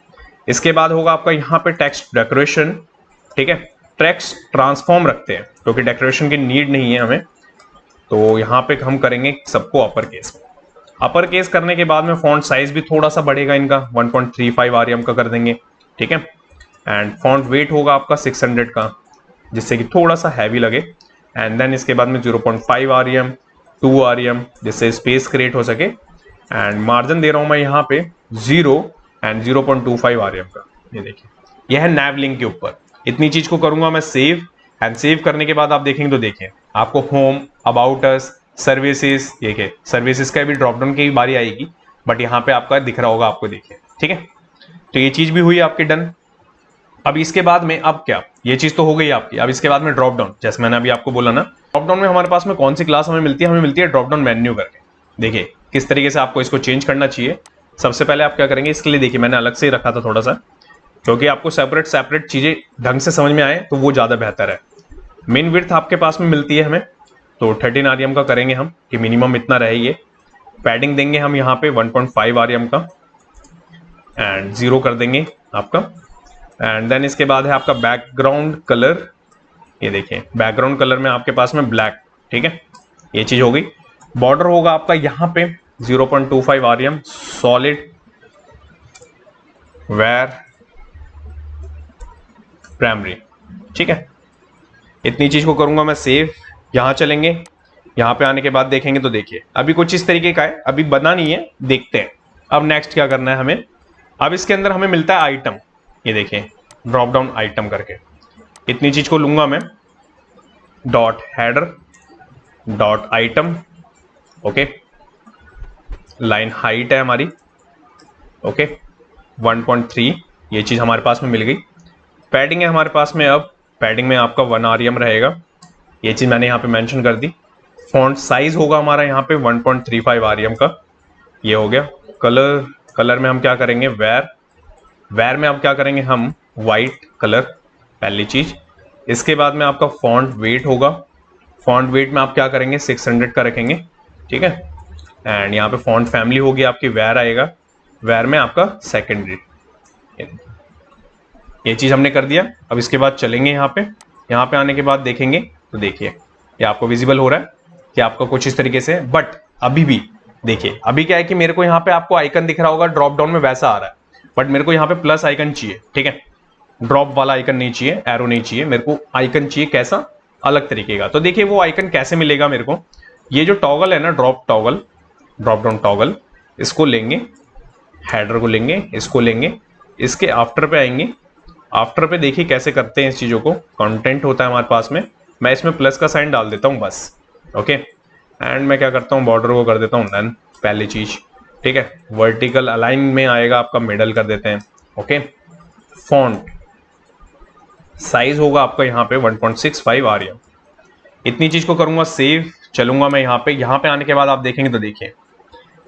इसके बाद होगा आपका यहाँ पे टेक्स्ट डेकोरेशन, ठीक है। टेक्स्ट ट्रांसफॉर्म रखते हैं क्योंकि डेकोरेशन की नीड नहीं है हमें, तो यहाँ पे हम करेंगे सबको अपर केस। अपर केस करने के बाद में फॉन्ट साइज भी थोड़ा सा बढ़ेगा इनका, 1.35 आरएम का कर देंगे, ठीक है। एंड फॉन्ट वेट होगा आपका 600 का, जिससे कि थोड़ा सा हैवी लगे। एंड देन इसके बाद में 0.5 आरएम, 2 आरएम, जिससे स्पेस क्रिएट हो सके। एंड मार्जिन दे रहा हूं मैं यहाँ पे 0 एंड 0.25 आरएम का, ये देखिए यह है नैव लिंक के ऊपर। इतनी चीज को करूंगा मैं सेव। एंड सेव करने के बाद आप देखेंगे तो देखिए आपको होम, अबाउट अस, सर्विसेज, ये सर्विसेज का भी ड्रॉप डाउन की बारी आएगी, बट यहाँ पे आपका दिख रहा होगा आपको, देखिए, ठीक है। तो ये चीज भी हुई आपकी डन। अब इसके बाद में अब क्या, ये चीज तो हो गई आपकी। अब इसके बाद में ड्रॉप डाउन, जैसे मैंने अभी आपको बोला ना, ड्रॉप डाउन में हमारे पास में कौन सी क्लास हमें मिलती है, हमें मिलती है ड्रॉप डाउन मेन्यू करके। देखिए किस तरीके से आपको इसको चेंज करना चाहिए। सबसे पहले आप क्या करेंगे, इसके लिए देखिए मैंने अलग से ही रखा था थोड़ा सा, क्योंकि आपको सेपरेट सेपरेट चीजें ढंग से समझ में आए तो वो ज्यादा बेहतर है। मेन विड्थ आपके पास में मिलती है हमें, तो 13 आरएम का करेंगे हम कि मिनिमम इतना रहे ये। पैडिंग देंगे हम यहाँ पे 1.5 आरएम का, एंड 0 कर देंगे आपका। एंड देन इसके बाद है आपका बैकग्राउंड कलर, ये देखिए बैकग्राउंड कलर में आपके पास में ब्लैक, ठीक है, ये चीज हो गई। बॉर्डर होगा आपका यहाँ पे 0.25 आरएम सॉलिड वेयर प्राइमरी, ठीक है। इतनी चीज को करूंगा मैं सेव। यहां चलेंगे, यहां पे आने के बाद देखेंगे तो देखिए अभी कुछ इस तरीके का है, अभी बना नहीं है, देखते हैं अब नेक्स्ट क्या करना है हमें। अब इसके अंदर हमें मिलता है आइटम, ये देखिए ड्रॉप डाउन आइटम करके। इतनी चीज को लूंगा मैं, dot header dot item, okay. Line height है हमारी, ओके, 1.3, ये चीज हमारे पास में मिल गई। पैडिंग है हमारे पास में, अब पैडिंग में आपका 1 आरएम रहेगा, ये चीज मैंने यहाँ पे मेंशन कर दी। फॉन्ट साइज होगा हमारा यहाँ पे 1.35 आरएम का, ये हो गया। कलर, कलर में हम क्या करेंगे, वेयर, वेयर में आप क्या करेंगे हम वाइट कलर, पहली चीज। इसके बाद में आपका फॉन्ट वेट होगा, फॉन्ट वेट में आप क्या करेंगे 600 का रखेंगे, ठीक है। एंड यहाँ पे फॉन्ट फैमिली होगी आपकी, वेयर आएगा, वेयर में आपका सेकेंडरी, ये चीज हमने कर दिया। अब इसके बाद चलेंगे यहाँ पे आने के बाद देखेंगे तो देखिए ये आपको विजिबल हो रहा है कि आपका कुछ इस तरीके से। बट अभी भी देखिए अभी क्या है कि मेरे को यहाँ पे आपको आइकन दिख रहा होगा ड्रॉप डाउन में वैसा आ रहा है, बट मेरे को यहाँ पे प्लस आइकन चाहिए, ठीक है। ड्रॉप वाला आइकन नहीं चाहिए, एरो नहीं चाहिए, मेरे को आइकन चाहिए कैसा, अलग तरीके का। तो देखिए वो आइकन कैसे मिलेगा मेरे को, ये जो टॉगल है ना, drop toggle, drop down toggle, इसको लेंगे, हेडर को लेंगे, इसको लेंगे, इसके आफ्टर पे आएंगे। आफ्टर पे देखिए कैसे करते हैं इस चीजों को, कंटेंट होता है हमारे पास में, मैं इसमें प्लस का साइन डाल देता हूं बस, ओके। एंड मैं क्या करता हूं, बॉर्डर को कर देता हूं नन, पहली चीज, ठीक है। वर्टिकल अलाइन में आएगा आपका, मिडल कर देते हैं, ओके। फॉन्ट साइज होगा आपका यहाँ पे 1.65 आरएम। इतनी चीज को करूंगा सेव, चलूंगा मैं यहाँ पे आने के बाद आप देखेंगे तो देखिए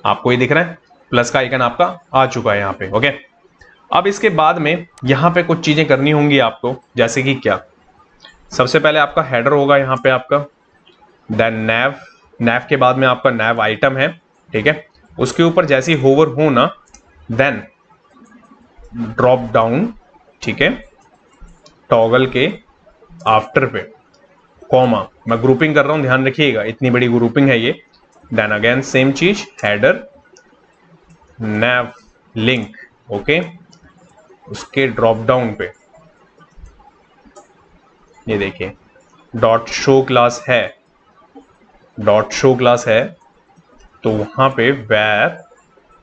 आपको ये दिख रहा है प्लस का आइकन आपका आ चुका है यहाँ पे, ओके। अब इसके बाद में यहाँ पे कुछ चीजें करनी होंगी आपको, जैसे कि क्या, सबसे पहले आपका हेडर होगा यहाँ पे आपका, देन नैव, नैव के बाद में आपका नैव आइटम है, ठीक है। उसके ऊपर जैसे ही होवर हो ना, देन ड्रॉप डाउन, ठीक है, टॉगल के आफ्टर पे कॉमा, मैं ग्रुपिंग कर रहा हूं ध्यान रखिएगा, इतनी बड़ी ग्रुपिंग है ये। देन अगेन सेम चीज, हेडर नैव लिंक, ओके। उसके ड्रॉप डाउन पे ये देखिए डॉट शो क्लास है, डॉट शो क्लास है, तो वहां पे वेर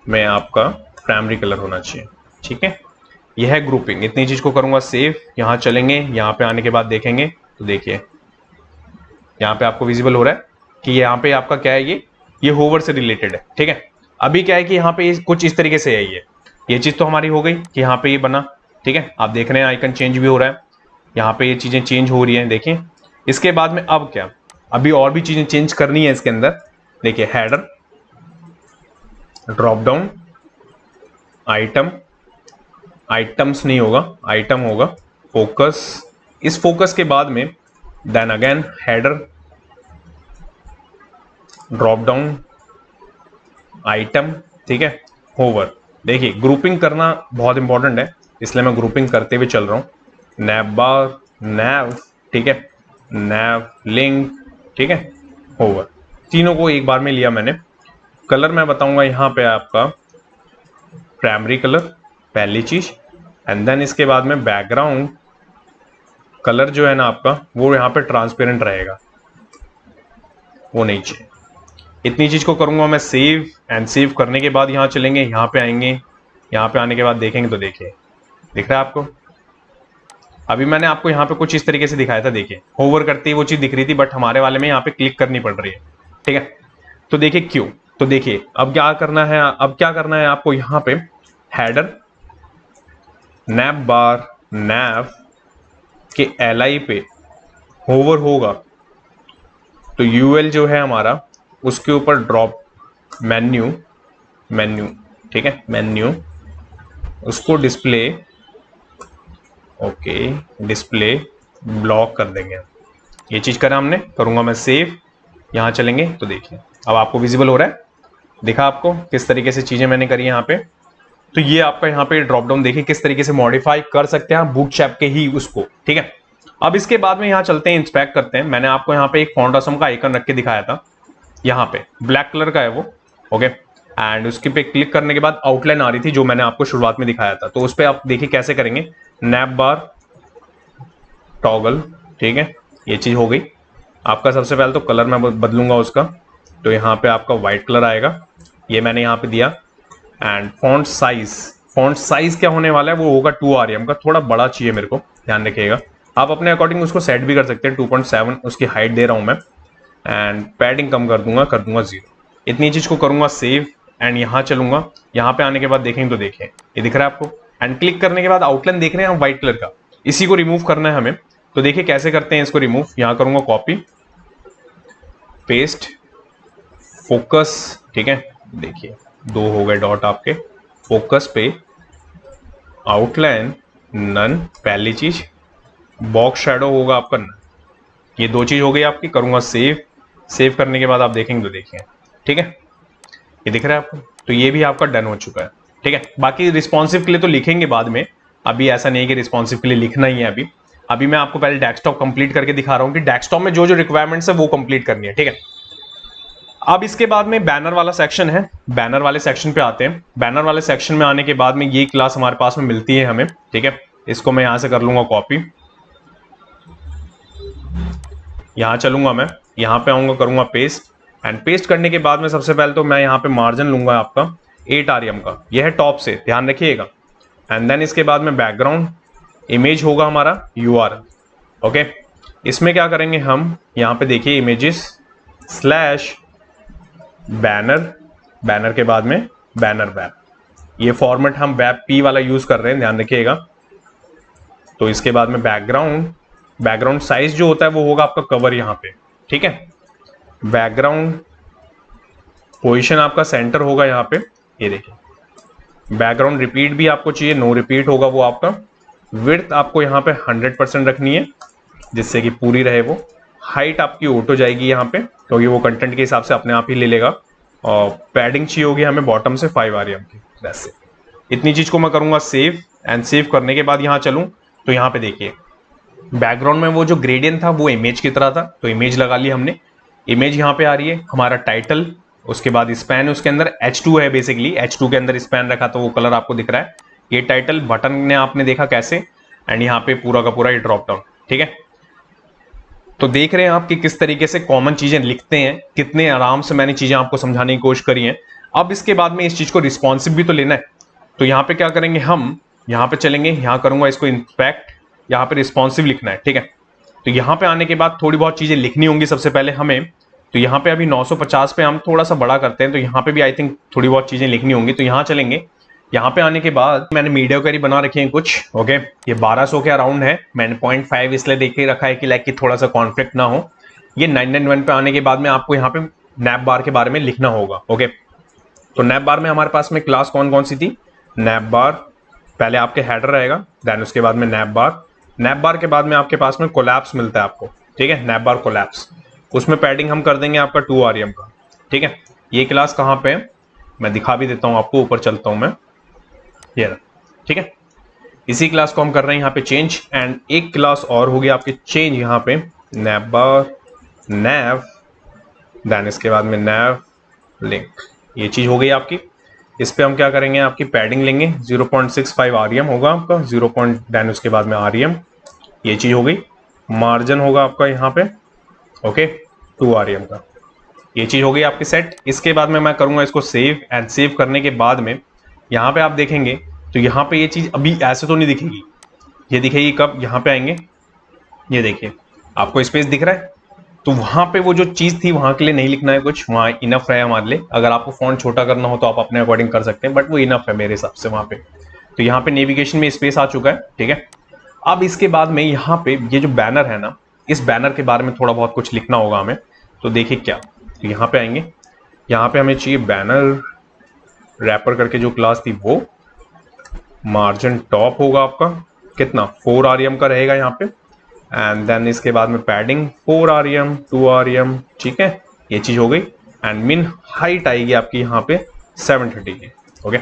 में आपका प्राइमरी कलर होना चाहिए। ठीक है, यह है ग्रुपिंग। इतनी चीज को करूंगा सेव। यहां चलेंगे, यहां पे आने के बाद देखेंगे तो देखिए यहां पे आपको विजिबल हो रहा है कि यहां पे आपका क्या है, ये होवर से रिलेटेड है। ठीक है, अभी क्या है कि यहाँ पे कुछ इस तरीके से है, ये चीज तो हमारी हो गई कि यहाँ पे ये बना। ठीक है, आप देख रहे हैं आइकन चेंज भी हो रहा है, यहाँ पे ये चीजें चेंज हो रही हैं। देखिए इसके बाद में अब क्या, अभी और भी चीजें चेंज करनी है इसके अंदर। देखिए header, drop down, item, items नहीं होगा, आइटम होगा, फोकस, इस फोकस के बाद में then again header, drop down, item. ठीक है, होवर। देखिए ग्रुपिंग करना बहुत इंपॉर्टेंट है, इसलिए मैं ग्रुपिंग करते हुए चल रहा हूं। नैव बार, नैव, ठीक है, नैव लिंक, ठीक है, होवर, तीनों को एक बार में लिया मैंने। कलर मैं बताऊंगा यहाँ पे आपका प्राइमरी कलर पहली चीज, एंड देन इसके बाद में बैकग्राउंड कलर जो है ना आपका वो यहाँ पे ट्रांसपेरेंट रहेगा, वो नहीं चाहिए। इतनी चीज को करूंगा मैं सेव, एंड सेव करने के बाद यहाँ चलेंगे, यहाँ पे आएंगे, यहाँ पे आने के बाद देखेंगे तो देखिए दिख रहा है आपको। अभी मैंने आपको यहाँ पे कुछ इस तरीके से दिखाया था, देखिए होवर करते ही वो चीज दिख रही थी, बट हमारे वाले में यहाँ पे क्लिक करनी पड़ रही है। ठीक है, तो देखिए क्यों, तो देखिए अब क्या करना है, अब क्या करना है आपको, यहाँ पे हेडर, नैव बार, नैव के एल पे होवर होगा तो यूएल जो है हमारा उसके ऊपर ड्रॉप मेन्यू, मेन्यू, ठीक है, मेन्यू, उसको डिस्प्ले, ओके, डिस्प्ले ब्लॉक कर देंगे। ये चीज करा हमने, करूंगा मैं सेव। यहां चलेंगे तो देखिए अब आपको विजिबल हो रहा है, दिखा आपको किस तरीके से चीजें मैंने करी यहाँ पे। तो ये आपका यहाँ पे ड्रॉप डाउन देखिए किस तरीके से मॉडिफाई कर सकते हैं बूटस्ट्रैप के ही उसको। ठीक है, अब इसके बाद में यहाँ चलते हैं, इंस्पेक्ट करते हैं। मैंने आपको यहाँ पे एक फॉन्ट ऑसम का आइकन रख के दिखाया था, यहाँ पे ब्लैक कलर का है वो, ओके, एंड उसके पे क्लिक करने के बाद आउटलाइन आ रही थी जो मैंने आपको शुरुआत में दिखाया था, तो उस पर आप देखिए कैसे करेंगे, नैप बार, टॉगल, ठीक है, ये चीज हो गई आपका। सबसे पहले तो कलर मैं बदलूंगा उसका, तो यहाँ पे आपका व्हाइट कलर आएगा, ये मैंने यहाँ पे दिया। And font size, font size क्या होने वाला है वो होगा 2 RM का, थोड़ा बड़ा चाहिए मेरे को, ध्यान रखिएगा। आप अपने अकॉर्डिंग उसको सेट भी कर सकते हैं, 2.7 उसकी हाइट दे रहा हूं मैं, एंड पैडिंग कम कर दूंगा 0। इतनी चीज को करूंगा सेव, एंड यहाँ चलूंगा, यहाँ पे आने के बाद देखेंगे तो देखें ये दिख रहा है आपको, एंड क्लिक करने के बाद आउटलाइन देख रहे हैं हम व्हाइट कलर का, इसी को रिमूव करना है हमें। तो देखिए कैसे करते हैं इसको रिमूव, यहाँ करूंगा कॉपी पेस्ट फोकस, ठीक है, देखिए 2 हो गए डॉट आपके, फोकस पे आउटलाइन नन, पहली चीज, बॉक्स शैडो होगा आपका नन, ये 2 चीज हो गई आपकी। करूंगा सेव, सेव करने के बाद आप देखेंगे तो देखिए, ठीक है, ये दिख रहा है आपको, तो ये भी आपका डन हो चुका है। ठीक है, बाकी रिस्पॉन्सिव के लिए तो लिखेंगे बाद में, अभी ऐसा नहीं है कि रिस्पॉन्सिव के लिए लिखना ही है। अभी मैं आपको पहले डेस्कटॉप कंप्लीट करके दिखा रहा हूं कि डेस्कटॉप में जो जो रिक्वायरमेंट्स है वो कंप्लीट करनी है। ठीक है, अब इसके बाद में बैनर वाला सेक्शन है, बैनर वाले सेक्शन पे आते हैं। बैनर वाले सेक्शन में आने के बाद में ये क्लास हमारे पास में मिलती है हमें, ठीक है, इसको मैं यहां से कर लूंगा कॉपी, यहां चलूंगा मैं, यहां पे आऊंगा, करूंगा पेस्ट, एंड पेस्ट करने के बाद में सबसे पहले तो मैं यहां पे मार्जिन लूंगा आपका 8 RM का, यह है टॉप से, ध्यान रखिएगा। एंड देन इसके बाद में बैकग्राउंड इमेज होगा हमारा URL, ओके। इसमें क्या करेंगे हम, यहाँ पे देखिए इमेजेस स्लैश बैनर, बैनर के बाद में बैनर वेब, ये फॉर्मेट हम वेब P वाला यूज कर रहे हैं, ध्यान रखिएगा। तो इसके बाद में बैकग्राउंड, बैकग्राउंड साइज जो होता है वो होगा आपका कवर यहाँ पे, ठीक है। बैकग्राउंड पोजीशन आपका सेंटर होगा यहाँ पे, ये देखिए। बैकग्राउंड रिपीट भी आपको चाहिए, नो रिपीट होगा वो आपका। विड्थ आपको यहाँ पे 100% रखनी है जिससे कि पूरी रहे वो। हाइट आपकी ऑटो जाएगी यहाँ पे क्योंकि वो कंटेंट के हिसाब से अपने आप ही ले लेगा। और पैडिंग चाहिए होगी हमें बॉटम से 5 RM की, वैसे इतनी चीज को मैं करूंगा सेव, एंड सेव करने के बाद यहाँ चलूं तो यहाँ पे देखिए बैकग्राउंड में वो जो ग्रेडियंट था वो इमेज की तरह था, तो इमेज लगा ली हमने। इमेज यहाँ पे आ रही है, हमारा टाइटल, उसके बाद स्पैन उसके अंदर H2 है, बेसिकली H2 के अंदर स्पैन रखा तो वो कलर आपको दिख रहा है। ये टाइटल बटन ने आपने देखा कैसे, एंड यहाँ पे पूरा का पूरा ये ड्रॉप डाउन, ठीक है। तो देख रहे हैं आप कि किस तरीके से कॉमन चीजें लिखते हैं, कितने आराम से मैंने चीजें आपको समझाने की कोशिश करी हैं। अब इसके बाद में इस चीज को रिस्पॉन्सिव भी तो लेना है, तो यहाँ पे क्या करेंगे हम, यहाँ पे चलेंगे, यहाँ करूंगा इसको इंस्पेक्ट, यहाँ पे रिस्पॉन्सिव लिखना है, ठीक है। तो यहाँ पे आने के बाद थोड़ी बहुत चीजें लिखनी होंगी सबसे पहले हमें। तो यहाँ पे अभी 950 पे हम थोड़ा सा बड़ा करते हैं, तो यहाँ पे भी आई थिंक थोड़ी बहुत चीजें लिखनी होंगी। तो यहाँ चलेंगे, यहाँ पे आने के बाद मैंने मीडिया क्वेरी बना रखी है कुछ, ओके। ये 1200 के अराउंड है, मैंने 0.5 इसलिए देख के रखा है कि लाइक कि थोड़ा सा कॉन्फ्लिक्ट ना हो। ये 991 पे आने के बाद में आपको यहाँ पे नैप बार के बारे में लिखना होगा, ओके। तो नैप बार में हमारे पास में क्लास कौन कौन सी थी, नैप बार पहले आपके हेडर रहेगा, देन उसके बाद में नैप बार, नैप बार के बाद में आपके पास में कोलैप्स मिलता है आपको, ठीक है, नैप बार कोलैप्स। उसमें पैडिंग हम कर देंगे आपका 2 REM का, ठीक है। ये क्लास कहाँ पे है मैं दिखा भी देता हूँ आपको, ऊपर चलता हूँ मैं, ये रहा, ठीक है। इसी क्लास को हम कर रहे हैं यहाँ पे चेंज, एंड एक क्लास और होगी आपकी चेंज यहाँ पे, नैप बार नैव, देन इसके बाद में नैव लिंक, ये चीज हो गई आपकी। इस पे हम क्या करेंगे, आपकी पैडिंग लेंगे 0.65 REM होगा आपका, 0. देन उसके बाद में REM, ये चीज हो गई। मार्जिन होगा आपका यहाँ पे, ओके, 2 REM का, ये चीज हो गई आपकी सेट। इसके बाद में मैं करूंगा इसको सेव, एंड सेव करने के बाद में यहाँ पे आप देखेंगे तो यहाँ पे ये चीज अभी ऐसे तो नहीं दिखेगी, ये दिखेगी कब, यहाँ पे आएंगे, ये देखिए आपको स्पेस दिख रहा है। तो वहां पे वो जो चीज थी वहां के लिए नहीं लिखना है कुछ, वहां इनफ है हमारे लिए। अगर आपको फॉन्ट छोटा करना हो तो आप अपने अकॉर्डिंग कर सकते हैं, बट वो इनफ है मेरे हिसाब से वहां पे। तो यहाँ पे नेविगेशन में स्पेस आ चुका है, ठीक है। अब इसके बाद में यहाँ पे ये जो बैनर है ना, इस बैनर के बारे में थोड़ा बहुत कुछ लिखना होगा हमें। तो देखिए क्या, तो यहाँ पे आएंगे, यहाँ पे हमें चाहिए बैनर रैपर करके जो क्लास थी वो, मार्जिन टॉप होगा आपका कितना, 4 REM का रहेगा यहाँ पे, एंड देन इसके बाद में पैडिंग 4 REM 2 REM, ठीक है, ये चीज हो गई। एंड मिन हाइट आएगी आपकी यहाँ पे 730 की, ओके।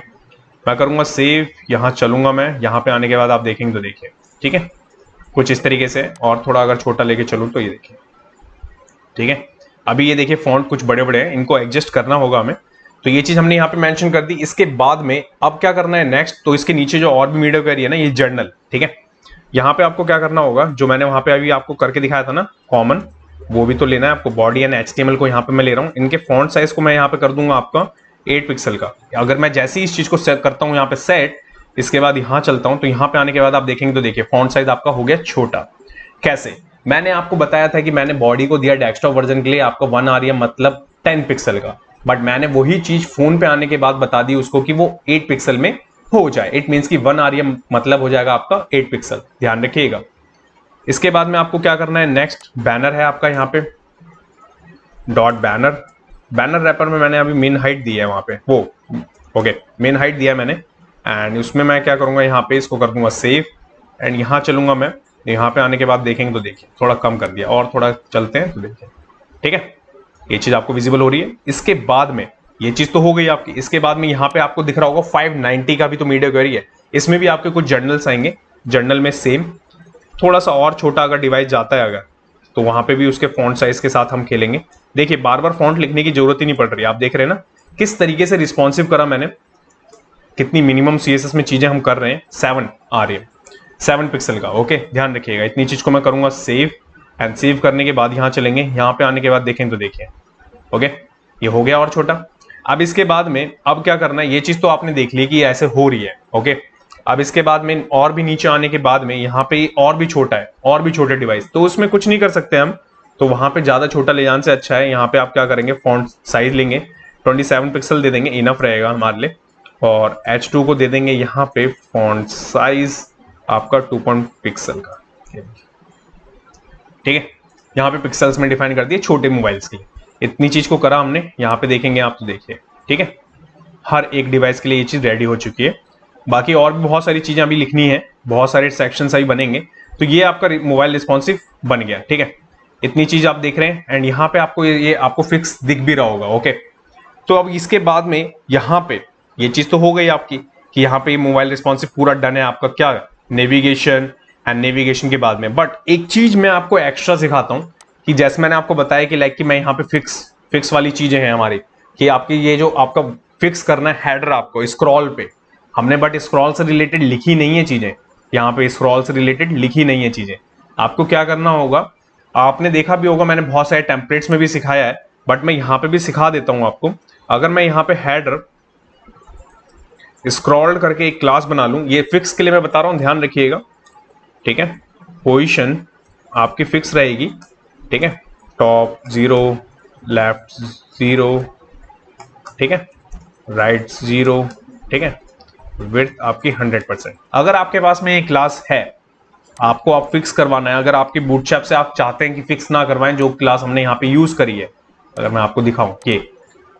मैं करूंगा सेव, यहाँ चलूंगा मैं, यहाँ पे आने के बाद आप देखेंगे तो देखिए, ठीक है, कुछ इस तरीके से। और थोड़ा अगर छोटा लेके चलूँ तो ये देखिए, ठीक है। अभी ये देखिए फॉन्ट कुछ बड़े बड़े हैं, इनको एडजस्ट करना होगा हमें। तो ये चीज हमने यहाँ पे मेंशन कर दी। इसके बाद में अब क्या करना है नेक्स्ट, तो इसके नीचे जो और भी मीडिया क्वेरी है ना, ये जर्नल, ठीक है। यहाँ पे आपको क्या करना होगा, जो मैंने वहां पे अभी आपको करके दिखाया था ना कॉमन, वो भी तो लेना है आपको। बॉडी एंड HTML को यहाँ पे मैं ले रहा हूँ, इनके फॉन्ट साइज को मैं यहाँ पे कर दूंगा आपका 8 पिक्सल का। अगर मैं जैसे ही इस चीज को सेट करता हूँ यहाँ पे सेट, इसके बाद यहाँ चलता हूँ, तो यहाँ पे आने के बाद आप देखेंगे तो देखिए फॉन्ट साइज आपका हो गया छोटा। कैसे, मैंने आपको बताया था कि मैंने बॉडी को दिया डेस्कटॉप वर्जन के लिए आपको 1 REM मतलब 10 पिक्सल का, बट मैंने वही चीज फोन पे आने के बाद बता दी उसको कि वो 8 पिक्सल में हो जाए। इट मींस कि 1 REM मतलब हो जाएगा आपका 8 पिक्सल, ध्यान रखिएगा। इसके बाद में आपको क्या करना है नेक्स्ट, बैनर है आपका यहाँ पे, डॉट बैनर, बैनर रैपर में मैंने अभी मेन हाइट दी है वहां पे, वो ओके, मेन हाइट दिया है मैंने। एंड उसमें मैं क्या करूंगा, यहाँ पे इसको कर दूंगा सेव, एंड यहाँ चलूंगा मैं, यहाँ पे आने के बाद देखेंगे तो देखिए थोड़ा कम कर दिया, और थोड़ा चलते हैं तो देखिए, ठीक है, ये चीज आपको विजिबल हो रही है। इसके बाद में ये चीज तो हो गई आपकी। इसके बाद में यहाँ पे आपको दिख रहा होगा 590 का भी तो मीडिया क्वेरी है, इसमें भी आपके कुछ जर्नल्स आएंगे। जर्नल में सेम थोड़ा सा और छोटा अगर डिवाइस जाता है अगर, तो वहां पे भी उसके फॉन्ट साइज के साथ हम खेलेंगे। देखिए बार बार फॉन्ट लिखने की जरूरत ही नहीं पड़ रही, आप देख रहे हैं ना किस तरीके से रिस्पॉन्सिव करा मैंने, कितनी मिनिमम CSS में चीजें हम कर रहे हैं। 7 REM 7 पिक्सल का, ओके, ध्यान रखिएगा। इतनी चीज को मैं करूंगा सेव, एंड सेव करने के बाद यहाँ चलेंगे, यहाँ पे आने के बाद देखें तो देखिए, ओके, ये हो गया और छोटा। अब इसके बाद में अब क्या करना है, ये चीज तो आपने देख ली कि ऐसे हो रही है, ओके। अब इसके बाद में और भी नीचे आने के बाद में यहाँ पे और भी छोटा है, और भी छोटे डिवाइस, तो उसमें कुछ नहीं कर सकते हम, तो वहां पे ज्यादा छोटा ले जाने से अच्छा है यहाँ पे आप क्या करेंगे, फॉन्ट साइज लेंगे 27 पिक्सल दे देंगे, इनफ रहेगा हमारे लिए। और H2 को दे देंगे यहाँ पे फॉन्ट साइज आपका 2 पिक्सल का, ठीक है। यहाँ पे पिक्सल्स में डिफाइन कर दिए छोटे मोबाइल्स के लिए। इतनी चीज को करा हमने, यहाँ पे देखेंगे आप तो देखिए, ठीक है, हर एक डिवाइस के लिए ये चीज रेडी हो चुकी है। बाकी और भी बहुत सारी चीजें अभी लिखनी है, बहुत सारे सेक्शंस अभी बनेंगे। तो ये आपका मोबाइल रिस्पॉन्सिव बन गया, ठीक है। इतनी चीज आप देख रहे हैं, एंड यहाँ पे आपको ये आपको फिक्स दिख भी रहा होगा, ओके। तो अब इसके बाद में यहाँ पे ये चीज तो हो गई आपकी कि यहाँ पे मोबाइल रिस्पॉन्सिव पूरा डन है आपका, क्या नेविगेशन, एंड नेविगेशन के बाद में। बट एक चीज मैं आपको एक्स्ट्रा सिखाता हूँ कि जैसे मैंने आपको बताया कि लाइक कि मैं यहाँ पे फिक्स वाली चीजें हैं हमारी, कि आपकी ये जो आपका फिक्स करना है हेडर आपको स्क्रॉल पे, हमने बट स्क्रॉल से रिलेटेड लिखी नहीं है चीजें, यहाँ पे स्क्रॉल से रिलेटेड लिखी नहीं है चीजें। आपको क्या करना होगा, आपने देखा भी होगा, मैंने बहुत सारे टेम्पलेट्स में भी सिखाया है, बट मैं यहाँ पे भी सिखा देता हूँ आपको। अगर मैं यहाँ पे हेडर स्क्रॉल करके एक क्लास बना लूं, ये फिक्स के लिए मैं बता रहा हूं, ध्यान रखिएगा, ठीक है। पोजीशन आपकी फिक्स रहेगी, ठीक है, टॉप 0, लेफ्ट 0, ठीक है, राइट 0, ठीक है, विड्थ आपकी 100%। अगर आपके पास में एक क्लास है, आपको आप फिक्स करवाना है, अगर आपकी बूटस्ट्रैप से आप चाहते हैं कि फिक्स ना करवाएं, जो क्लास हमने यहाँ पे यूज करी है, अगर मैं आपको दिखाऊं ये,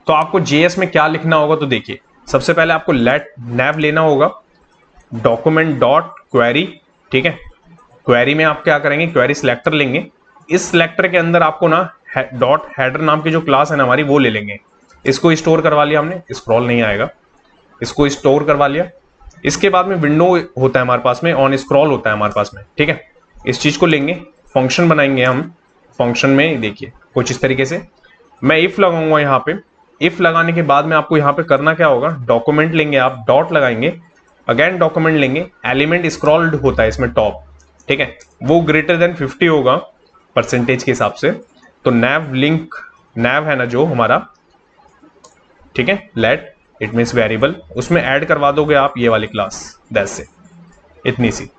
तो आपको जेएस में क्या लिखना होगा, तो देखिए सबसे पहले आपको लेट नैव लेना होगा, डॉक्यूमेंट डॉट क्वेरी, ठीक है। क्वेरी में आप क्या करेंगे, क्वेरी सिलेक्टर लेंगे, इस सिलेक्टर के अंदर आपको ना डॉट हेडर नाम की जो क्लास है ना हमारी, वो ले लेंगे। इसको स्टोर करवा लिया हमने, स्क्रॉल नहीं आएगा, इसको स्टोर करवा लिया। इसके बाद में विंडो होता है हमारे पास में, ऑन स्क्रॉल होता है हमारे पास में, ठीक है। इस चीज को लेंगे, फंक्शन बनाएंगे हम। फंक्शन में देखिए कुछ इस तरीके से मैं इफ लगाऊंगा यहाँ पे। इफ लगाने के बाद में आपको यहाँ पे करना क्या होगा, डॉक्यूमेंट लेंगे आप, डॉट लगाएंगे, अगेन डॉक्यूमेंट लेंगे, एलिमेंट स्क्रॉल्ड होता है इसमें टॉप, ठीक है, वो ग्रेटर देन 50 होगा परसेंटेज के हिसाब से। तो नैव लिंक, नैव है ना जो हमारा, ठीक है, लेट इट मीन्स वेरिएबल, उसमें ऐड करवा दोगे आप ये वाली क्लास, दैट्स से इतनी सी।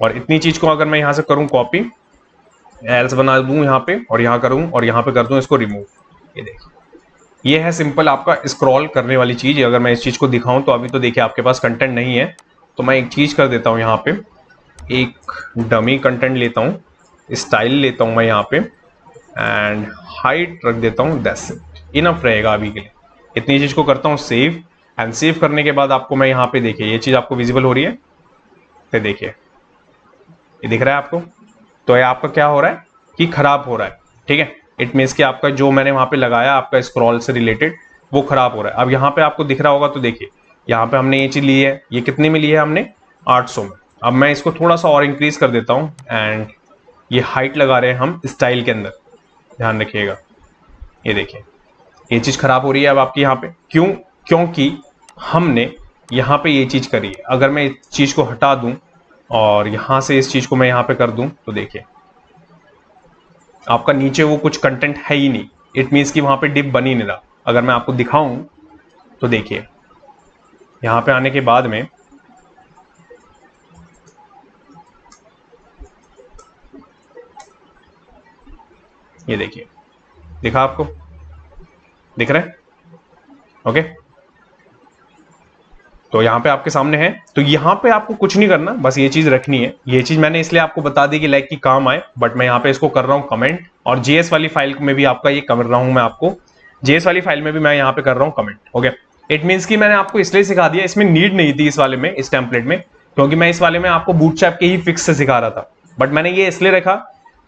और इतनी चीज को अगर मैं यहां से करूं कॉपी, एल्स बना दूं यहाँ पे, और यहाँ करूं और यहाँ पे कर दूं इसको रिमूव, ये देखिए, ये है सिंपल आपका स्क्रॉल करने वाली चीज। अगर मैं इस चीज को दिखाऊं तो अभी तो देखिए आपके पास कंटेंट नहीं है, तो मैं एक चीज कर देता हूं, यहाँ पे एक डमी कंटेंट लेता हूं, स्टाइल लेता हूं मैं यहाँ पे, एंड हाइट रख देता हूं, दैट्स इट, इनफ रहेगा अभी के लिए। इतनी चीज को करता हूं सेव, एंड सेव करने के बाद आपको मैं यहाँ पे देखिए ये चीज आपको विजिबल हो रही है, तो देखिए ये दिख रहा है आपको। तो ये आपका क्या हो रहा है कि खराब हो रहा है, ठीक है। इट मीन्स कि आपका जो मैंने वहां पे लगाया आपका स्क्रॉल से रिलेटेड, वो खराब हो रहा है। अब यहाँ पे आपको दिख रहा होगा, तो देखिए यहाँ पे हमने ये चीज ली है, ये कितने में ली है हमने, 800 में। अब मैं इसको थोड़ा सा और इंक्रीज कर देता हूँ, एंड ये हाइट लगा रहे हैं हम स्टाइल के अंदर, ध्यान रखिएगा। ये देखिए ये चीज खराब हो रही है अब आपकी यहाँ पे, क्यों, क्योंकि हमने यहाँ पे ये चीज करी है। अगर मैं इस चीज को हटा दूं और यहां से इस चीज को मैं यहाँ पे कर दूं, तो देखिए आपका नीचे वो कुछ कंटेंट है ही नहीं, इट मीन्स कि वहां पे डिप बन ही नहीं रहा। अगर मैं आपको दिखाऊं तो देखिए यहां पे आने के बाद में ये देखिए, दिखा आपको, दिख रहा है, ओके। तो यहाँ पे आपके सामने है, तो यहाँ पे आपको कुछ नहीं करना, बस ये चीज रखनी है। ये चीज मैंने इसलिए आपको बता दी कि लाइक की काम आए, बट मैं यहाँ पे इसको कर रहा हूँ कमेंट, और जेएस वाली फाइल में भी आपका ये कर रहा हूँ मैं आपको, जेएस वाली फाइल में भी मैं यहाँ पे कर रहा हूँ कमेंट, ओके। इट मीन्स कि मैंने आपको इसलिए सिखा दिया, इसमें नीड नहीं थी इस वाले में, इस टेम्पलेट में, क्योंकि मैं इस वाले में आपको बूटस्ट्रैप के ही फिक्स से सिखा रहा था। बट मैंने ये इसलिए रखा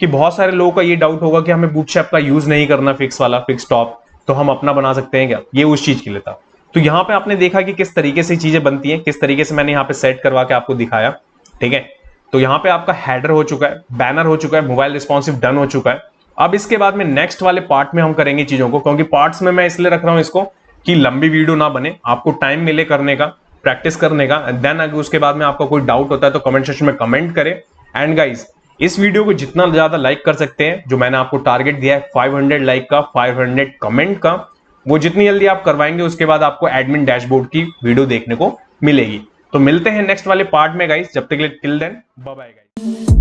कि बहुत सारे लोगों का ये डाउट होगा कि हमें बूटस्ट्रैप का यूज नहीं करना, फिक्स वाला, फिक्स टॉप, तो हम अपना बना सकते हैं क्या, ये उस चीज के लिए था। तो यहाँ पे आपने देखा कि किस तरीके से चीजें बनती हैं, किस तरीके से मैंने यहाँ पे सेट करवा के आपको दिखाया, ठीक है। तो यहाँ पे आपका हेडर हो चुका है, बैनर हो चुका है, मोबाइल रिस्पॉन्सिव डन हो चुका है। अब इसके बाद में नेक्स्ट वाले पार्ट में हम करेंगे चीजों को, क्योंकि पार्ट्स में मैं इसलिए रख रहा हूं इसको कि लंबी वीडियो ना बने, आपको टाइम मिले करने का, प्रैक्टिस करने का। देन अगर उसके बाद में आपका कोई डाउट होता है तो कमेंट सेक्शन में कमेंट करें। एंड गाइज इस वीडियो को जितना ज्यादा लाइक कर सकते हैं, जो मैंने आपको टारगेट दिया है 500 लाइक का, 500 कमेंट का, वो जितनी जल्दी आप करवाएंगे उसके बाद आपको एडमिन डैशबोर्ड की वीडियो देखने को मिलेगी। तो मिलते हैं नेक्स्ट वाले पार्ट में गाइस, जब तक के लिए till then bye bye guys.